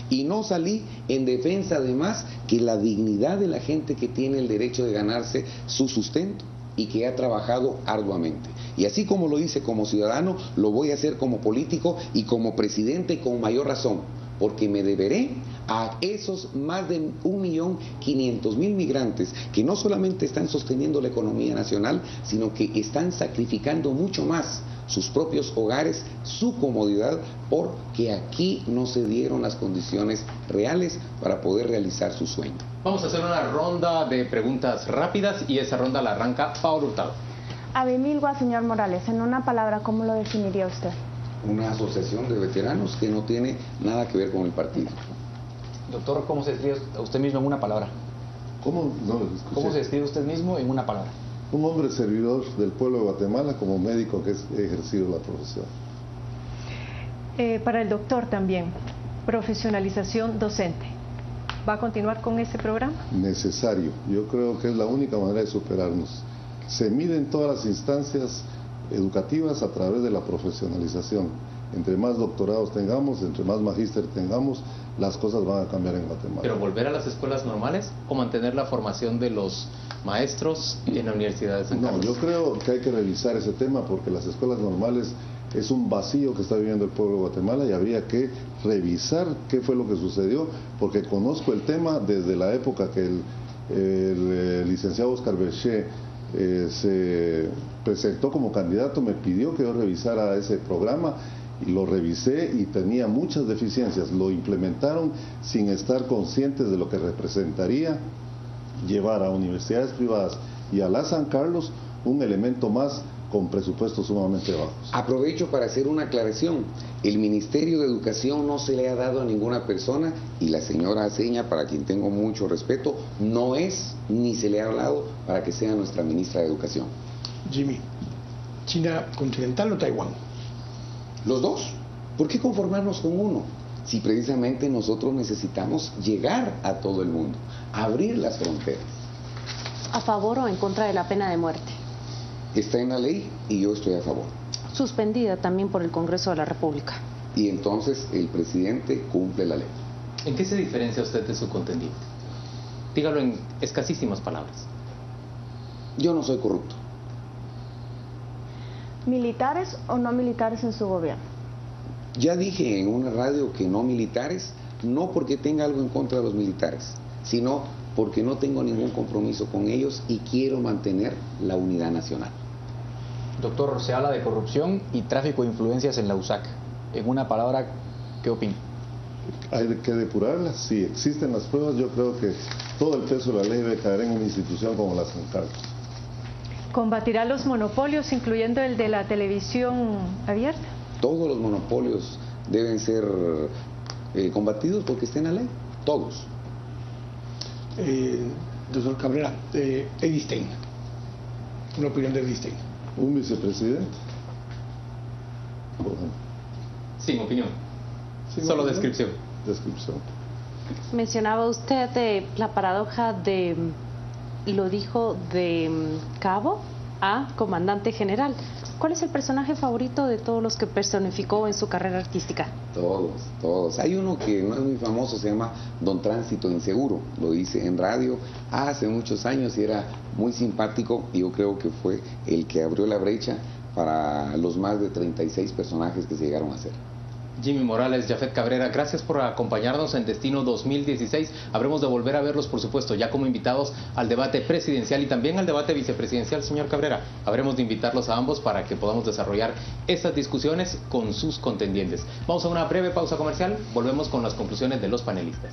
Y no salí en defensa además que la dignidad de la gente que tiene el derecho de ganarse su sustento y que ha trabajado arduamente. Y así como lo hice como ciudadano, lo voy a hacer como político y como presidente con mayor razón, porque me deberé a esos más de 1.500.000 migrantes que no solamente están sosteniendo la economía nacional, sino que están sacrificando mucho más sus propios hogares, su comodidad, porque aquí no se dieron las condiciones reales para poder realizar su sueño. Vamos a hacer una ronda de preguntas rápidas y esa ronda la arranca Paola Hurtado. Abimilgua, señor Morales, en una palabra, ¿cómo lo definiría usted? Una asociación de veteranos que no tiene nada que ver con el partido. Doctor, ¿cómo se describe a usted mismo en una palabra? ¿Cómo? No, ¿Cómo se describe usted mismo en una palabra? Un hombre servidor del pueblo de Guatemala, como médico que he ejercido la profesión. Para el doctor también, profesionalización docente. ¿Va a continuar con ese programa? Necesario. Yo creo que es la única manera de superarnos. Se miden todas las instancias educativas a través de la profesionalización. Entre más doctorados tengamos, entre más magíster tengamos, las cosas van a cambiar en Guatemala. ¿Pero volver a las escuelas normales o mantener la formación de los maestros en la Universidad de San Carlos? No, yo creo que hay que revisar ese tema, porque las escuelas normales es un vacío que está viviendo el pueblo de Guatemala, y habría que revisar qué fue lo que sucedió, porque conozco el tema desde la época que el licenciado Oscar Berché se presentó como candidato, me pidió que yo revisara ese programa, y lo revisé y tenía muchas deficiencias. Lo implementaron sin estar conscientes de lo que representaría llevar a universidades privadas y a la San Carlos un elemento más con presupuestos sumamente bajos. Aprovecho para hacer una aclaración. El Ministerio de Educación no se le ha dado a ninguna persona, y la señora Aceña, para quien tengo mucho respeto, no es ni se le ha hablado para que sea nuestra ministra de Educación. Jimmy, ¿China continental o Taiwán? Los dos. ¿Por qué conformarnos con uno? Si precisamente nosotros necesitamos llegar a todo el mundo, abrir las fronteras. ¿A favor o en contra de la pena de muerte? Está en la ley y yo estoy a favor. Suspendida también por el Congreso de la República. Y entonces el presidente cumple la ley. ¿En qué se diferencia usted de su contendiente? Dígalo en escasísimas palabras. Yo no soy corrupto. ¿Militares o no militares en su gobierno? Ya dije en una radio que no militares, no porque tenga algo en contra de los militares, sino porque no tengo ningún compromiso con ellos y quiero mantener la unidad nacional. Doctor, se habla de corrupción y tráfico de influencias en la USAC. En una palabra, ¿qué opina? Hay que depurarlas. Si existen las pruebas, yo creo que todo el peso de la ley debe caer en una institución como la San Carlos. ¿Combatirá los monopolios, incluyendo el de la televisión abierta? Todos los monopolios deben ser combatidos porque está en la ley. Todos. Doctor Cabrera, Edith Stein. Una opinión de Edith Stein. Un vicepresidente. por ejemplo. Sin opinión. Sin Solo opinión. descripción. Descripción. Mencionaba usted la paradoja de, lo dijo, de cabo a comandante general. ¿Cuál es el personaje favorito de todos los que personificó en su carrera artística? Todos. Hay uno que no es muy famoso, se llama Don Tránsito Inseguro. Lo hice en radio hace muchos años y era muy simpático, y yo creo que fue el que abrió la brecha para los más de 36 personajes que se llegaron a hacer. Jimmy Morales, Jafet Cabrera, gracias por acompañarnos en Destino 2016. Habremos de volver a verlos, por supuesto, ya como invitados al debate presidencial y también al debate vicepresidencial, señor Cabrera. Habremos de invitarlos a ambos para que podamos desarrollar estas discusiones con sus contendientes. Vamos a una breve pausa comercial, volvemos con las conclusiones de los panelistas.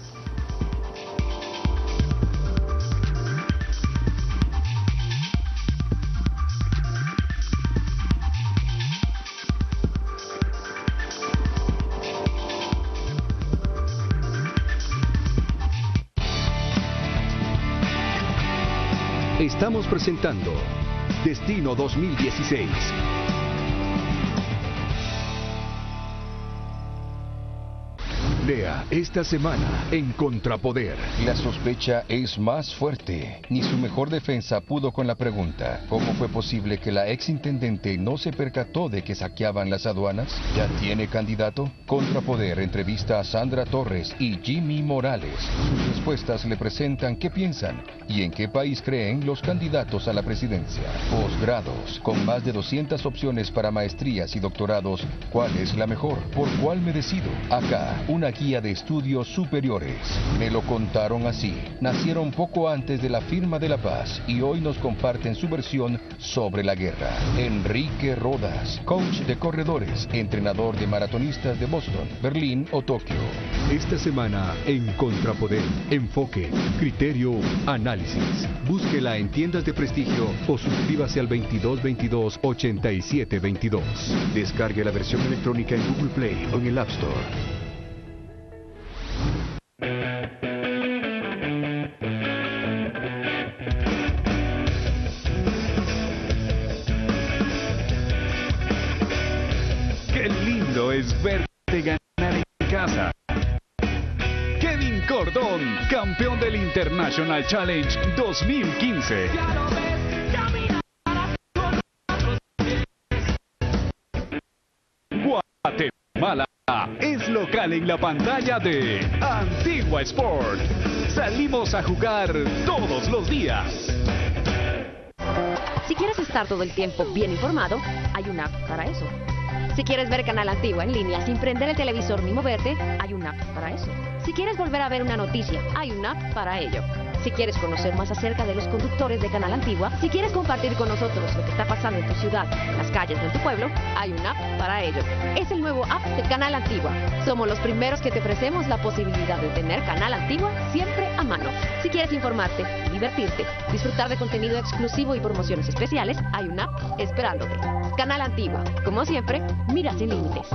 Estamos presentando Destino 2016. Lea esta semana en Contrapoder. La sospecha es más fuerte. Ni su mejor defensa pudo con la pregunta: ¿cómo fue posible que la exintendente no se percató de que saqueaban las aduanas? ¿Ya tiene candidato? Contrapoder entrevista a Sandra Torres y Jimmy Morales. Sus respuestas le presentan qué piensan y en qué país creen los candidatos a la presidencia. Posgrados, con más de 200 opciones para maestrías y doctorados. ¿Cuál es la mejor? ¿Por cuál me decido? Acá, una guía de estudios superiores. Me lo contaron así. Nacieron poco antes de la firma de la paz y hoy nos comparten su versión sobre la guerra. Enrique Rodas, coach de corredores, entrenador de maratonistas de Boston, Berlín o Tokio. Esta semana en Contrapoder. Enfoque, criterio, análisis. Búsquela en tiendas de prestigio o suscríbase al 2222-8722. Descargue la versión electrónica en Google Play o en el App Store. Qué lindo es verte ganar en casa. Kevin Cordón, campeón del International Challenge 2015. Guatemala es local en la pantalla de Antigua Sport. Salimos a jugar todos los días. Si quieres estar todo el tiempo bien informado, hay una app para eso. Si quieres ver Canal Antigua en línea sin prender el televisor ni moverte, hay una app para eso. Si quieres volver a ver una noticia, hay una app para ello. Si quieres conocer más acerca de los conductores de Canal Antigua, si quieres compartir con nosotros lo que está pasando en tu ciudad, en las calles o en tu pueblo, hay una app para ello. Es el nuevo app de Canal Antigua. Somos los primeros que te ofrecemos la posibilidad de tener Canal Antigua siempre a mano. Si quieres informarte, divertirte, disfrutar de contenido exclusivo y promociones especiales, hay una app esperándote. Canal Antigua. Como siempre, mira sin límites.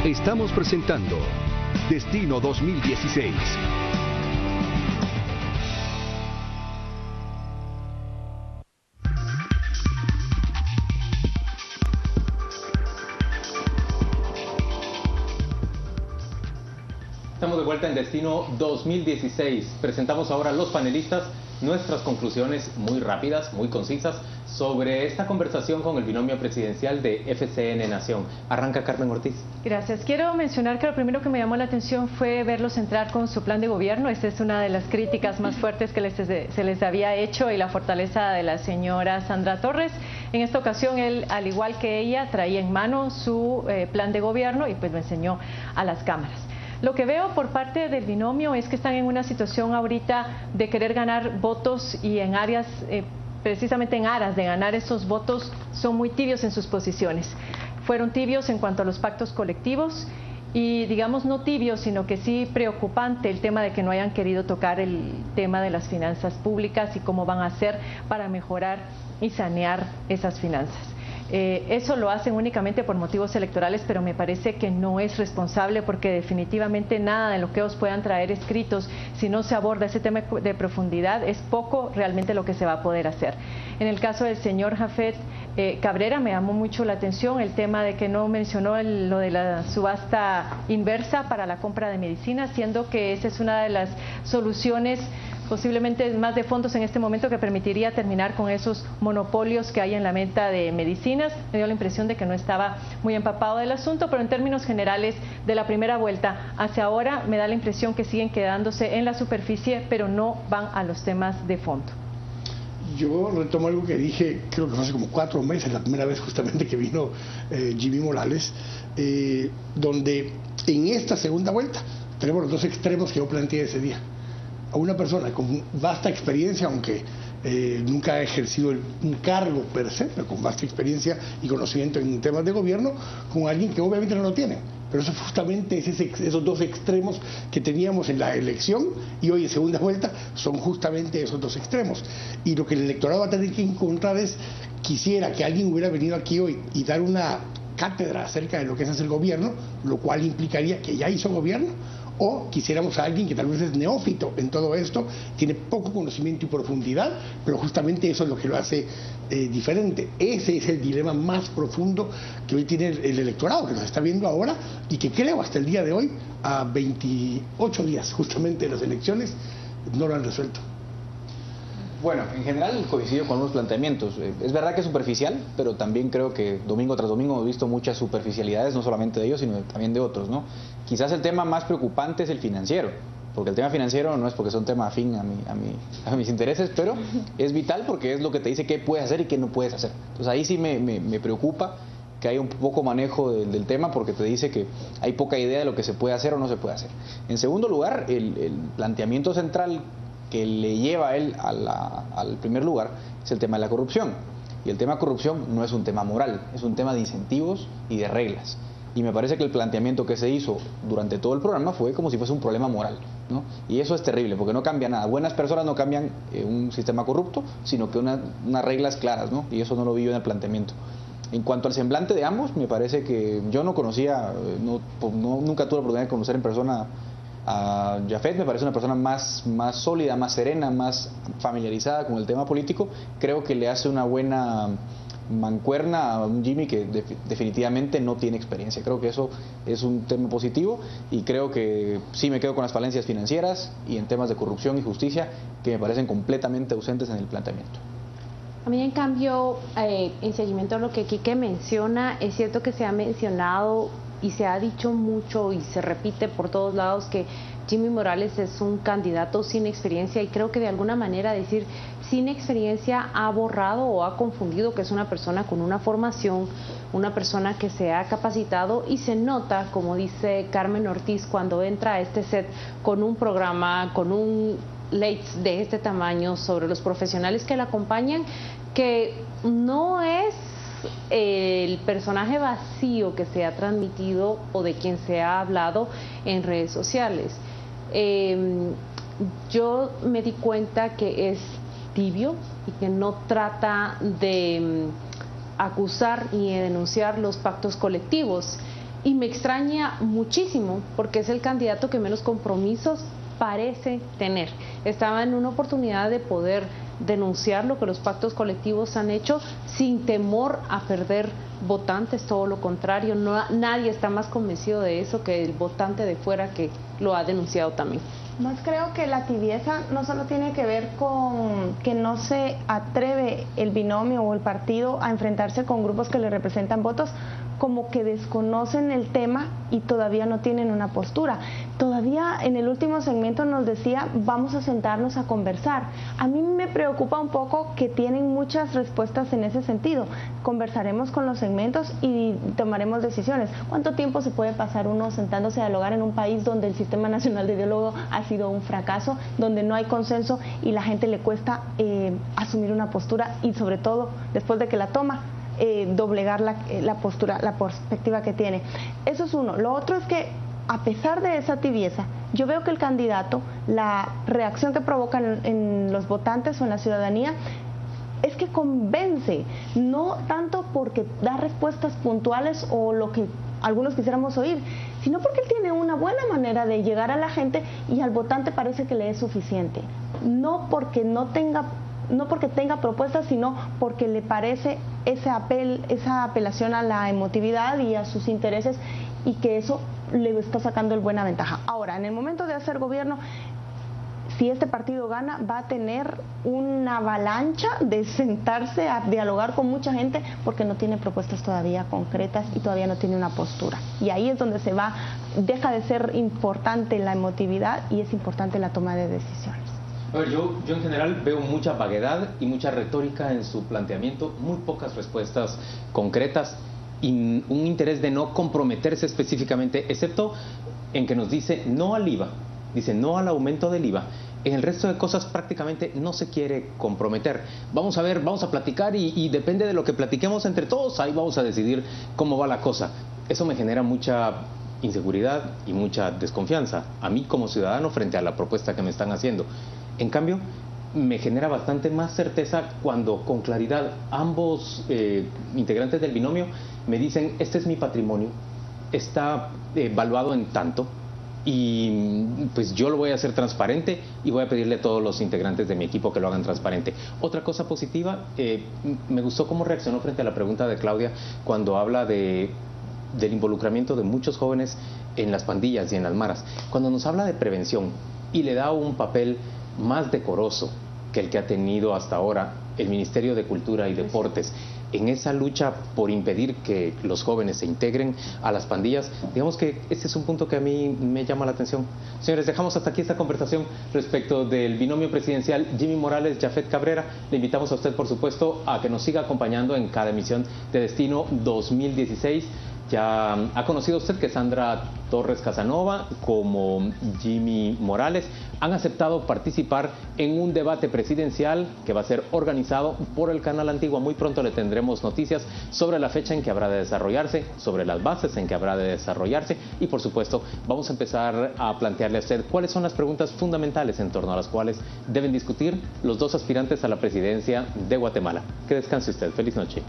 Estamos presentando Destino 2016. Estamos de vuelta en Destino 2016. Presentamos ahora a los panelistas nuestras conclusiones muy rápidas, muy concisas, sobre esta conversación con el binomio presidencial de FCN Nación. Arranca Carmen Ortiz. Gracias. Quiero mencionar que lo primero que me llamó la atención fue verlos entrar con su plan de gobierno. Esta es una de las críticas más fuertes que se les había hecho, y la fortaleza de la señora Sandra Torres. En esta ocasión, él, al igual que ella, traía en mano su plan de gobierno y pues lo enseñó a las cámaras. Lo que veo por parte del binomio es que están en una situación ahorita de querer ganar votos y en áreas, precisamente en aras de ganar esos votos, son muy tibios en sus posiciones. Fueron tibios en cuanto a los pactos colectivos y digamos no tibios, sino que sí preocupante el tema de que no hayan querido tocar el tema de las finanzas públicas y cómo van a hacer para mejorar y sanear esas finanzas. Eso lo hacen únicamente por motivos electorales, pero me parece que no es responsable porque definitivamente nada de lo que ellos puedan traer escritos, si no se aborda ese tema de profundidad, es poco realmente lo que se va a poder hacer. En el caso del señor Jafet Cabrera me llamó mucho la atención el tema de que no mencionó lo de la subasta inversa para la compra de medicinas, siendo que esa es una de las soluciones posiblemente más de fondos en este momento que permitiría terminar con esos monopolios que hay en la venta de medicinas. Me dio la impresión de que no estaba muy empapado del asunto, pero en términos generales de la primera vuelta hacia ahora me da la impresión que siguen quedándose en la superficie, pero no van a los temas de fondo. Yo retomo algo que dije, creo que fue hace como 4 meses, la primera vez justamente que vino Jimmy Morales, donde en esta segunda vuelta tenemos los dos extremos que yo planteé ese día. A una persona con vasta experiencia, aunque nunca ha ejercido un cargo per se, pero con vasta experiencia y conocimiento en temas de gobierno, con alguien que obviamente no lo tiene. Pero eso justamente es esos dos extremos que teníamos en la elección y hoy en segunda vuelta son justamente esos dos extremos. Y lo que el electorado va a tener que encontrar es, quisiera que alguien hubiera venido aquí hoy y dar una cátedra acerca de lo que es hacer gobierno, lo cual implicaría que ya hizo gobierno, o quisiéramos a alguien que tal vez es neófito en todo esto, tiene poco conocimiento y profundidad, pero justamente eso es lo que lo hace diferente. Ese es el dilema más profundo que hoy tiene el electorado, que nos está viendo ahora y que creo hasta el día de hoy, a 28 días justamente de las elecciones, no lo han resuelto. Bueno, en general coincido con unos planteamientos. Es verdad que es superficial, pero también creo que domingo tras domingo hemos visto muchas superficialidades, no solamente de ellos, sino también de otros, ¿no? Quizás el tema más preocupante es el financiero, porque el tema financiero no es porque sea un tema afín a mis intereses, pero es vital porque es lo que te dice qué puedes hacer y qué no puedes hacer. Entonces ahí sí me preocupa que haya un poco manejo del tema, porque te dice que hay poca idea de lo que se puede hacer o no se puede hacer. En segundo lugar, el planteamiento central que le lleva a él al primer lugar es el tema de la corrupción. Y el tema de corrupción no es un tema moral, es un tema de incentivos y de reglas. Y me parece que el planteamiento que se hizo durante todo el programa fue como si fuese un problema moral, ¿no? Y eso es terrible, porque no cambia nada. Buenas personas no cambian un sistema corrupto, sino que unas reglas claras, ¿no? Y eso no lo vi yo en el planteamiento. En cuanto al semblante de ambos, me parece que yo no conocía, nunca tuve la oportunidad de conocer en persona a Jafet. Me parece una persona más sólida, más serena, más familiarizada con el tema político. Creo que le hace una buena mancuerna a un Jimmy que definitivamente no tiene experiencia. Creo que eso es un tema positivo y creo que sí me quedo con las falencias financieras y en temas de corrupción y justicia que me parecen completamente ausentes en el planteamiento. A mí, en cambio, en seguimiento a lo que Quique menciona, es cierto que se ha mencionado y se ha dicho mucho y se repite por todos lados que Jimmy Morales es un candidato sin experiencia, y creo que de alguna manera decir sin experiencia ha borrado o ha confundido que es una persona con una formación, una persona que se ha capacitado, y se nota, como dice Carmen Ortiz, cuando entra a este set con un programa, con un late de este tamaño sobre los profesionales que la acompañan, que no es el personaje vacío que se ha transmitido o de quien se ha hablado en redes sociales. Yo me di cuenta que es tibio y que no trata de acusar ni de denunciar los pactos colectivos, y me extraña muchísimo porque es el candidato que menos compromisos parece tener. Estaba en una oportunidad de poder denunciar lo que los pactos colectivos han hecho sin temor a perder votantes, todo lo contrario, nadie está más convencido de eso que el votante de fuera, que lo ha denunciado también. Más creo que la tibieza no solo tiene que ver con que no se atreve el binomio o el partido a enfrentarse con grupos que le representan votos, como que desconocen el tema y todavía no tienen una postura. todavía en el último segmento nos decía, vamos a sentarnos a conversar. A mí me preocupa un poco que tienen muchas respuestas en ese sentido. Conversaremos con los segmentos y tomaremos decisiones. ¿Cuánto tiempo se puede pasar uno sentándose a dialogar en un país donde el Sistema Nacional de Diálogo ha sido un fracaso, donde no hay consenso y la gente le cuesta asumir una postura y sobre todo, después de que la toma, doblegar la postura, la perspectiva que tiene? Eso es uno. Lo otro es que a pesar de esa tibieza, yo veo que el candidato, la reacción que provoca en los votantes o en la ciudadanía, es que convence, no tanto porque da respuestas puntuales o lo que algunos quisiéramos oír, sino porque él tiene una buena manera de llegar a la gente y al votante parece que le es suficiente. No porque tenga propuestas, sino porque le parece esa apelación a la emotividad y a sus intereses, y que eso le está sacando el buena ventaja. Ahora, en el momento de hacer gobierno, si este partido gana, va a tener una avalancha de sentarse a dialogar con mucha gente porque no tiene propuestas todavía concretas y todavía no tiene una postura. Y ahí es donde deja de ser importante la emotividad y es importante la toma de decisiones. A ver, yo en general veo mucha vaguedad y mucha retórica en su planteamiento, muy pocas respuestas concretas y un interés de no comprometerse específicamente, excepto en que nos dice no al IVA, dice no al aumento del IVA. En el resto de cosas prácticamente no se quiere comprometer. Vamos a ver, vamos a platicar y depende de lo que platiquemos entre todos, ahí vamos a decidir cómo va la cosa. Eso me genera mucha inseguridad y mucha desconfianza a mí como ciudadano frente a la propuesta que me están haciendo. En cambio, me genera bastante más certeza cuando con claridad ambos integrantes del binomio me dicen, este es mi patrimonio, está valuado en tanto y pues yo lo voy a hacer transparente y voy a pedirle a todos los integrantes de mi equipo que lo hagan transparente. Otra cosa positiva, me gustó cómo reaccionó frente a la pregunta de Claudia cuando habla del involucramiento de muchos jóvenes en las pandillas y en las maras. Cuando nos habla de prevención y le da un papel más decoroso que el que ha tenido hasta ahora el Ministerio de Cultura y Deportes en esa lucha por impedir que los jóvenes se integren a las pandillas, digamos que este es un punto que a mí me llama la atención. Señores, dejamos hasta aquí esta conversación respecto del binomio presidencial Jimmy Morales, Jafet Cabrera. Le invitamos a usted, por supuesto, a que nos siga acompañando en cada emisión de Destino 2016. Ya ha conocido usted que Sandra Torres Casanova como Jimmy Morales han aceptado participar en un debate presidencial que va a ser organizado por el Canal Antigua. Muy pronto le tendremos noticias sobre la fecha en que habrá de desarrollarse, sobre las bases en que habrá de desarrollarse y por supuesto vamos a empezar a plantearle a usted cuáles son las preguntas fundamentales en torno a las cuales deben discutir los dos aspirantes a la presidencia de Guatemala. Que descanse usted. Feliz noche.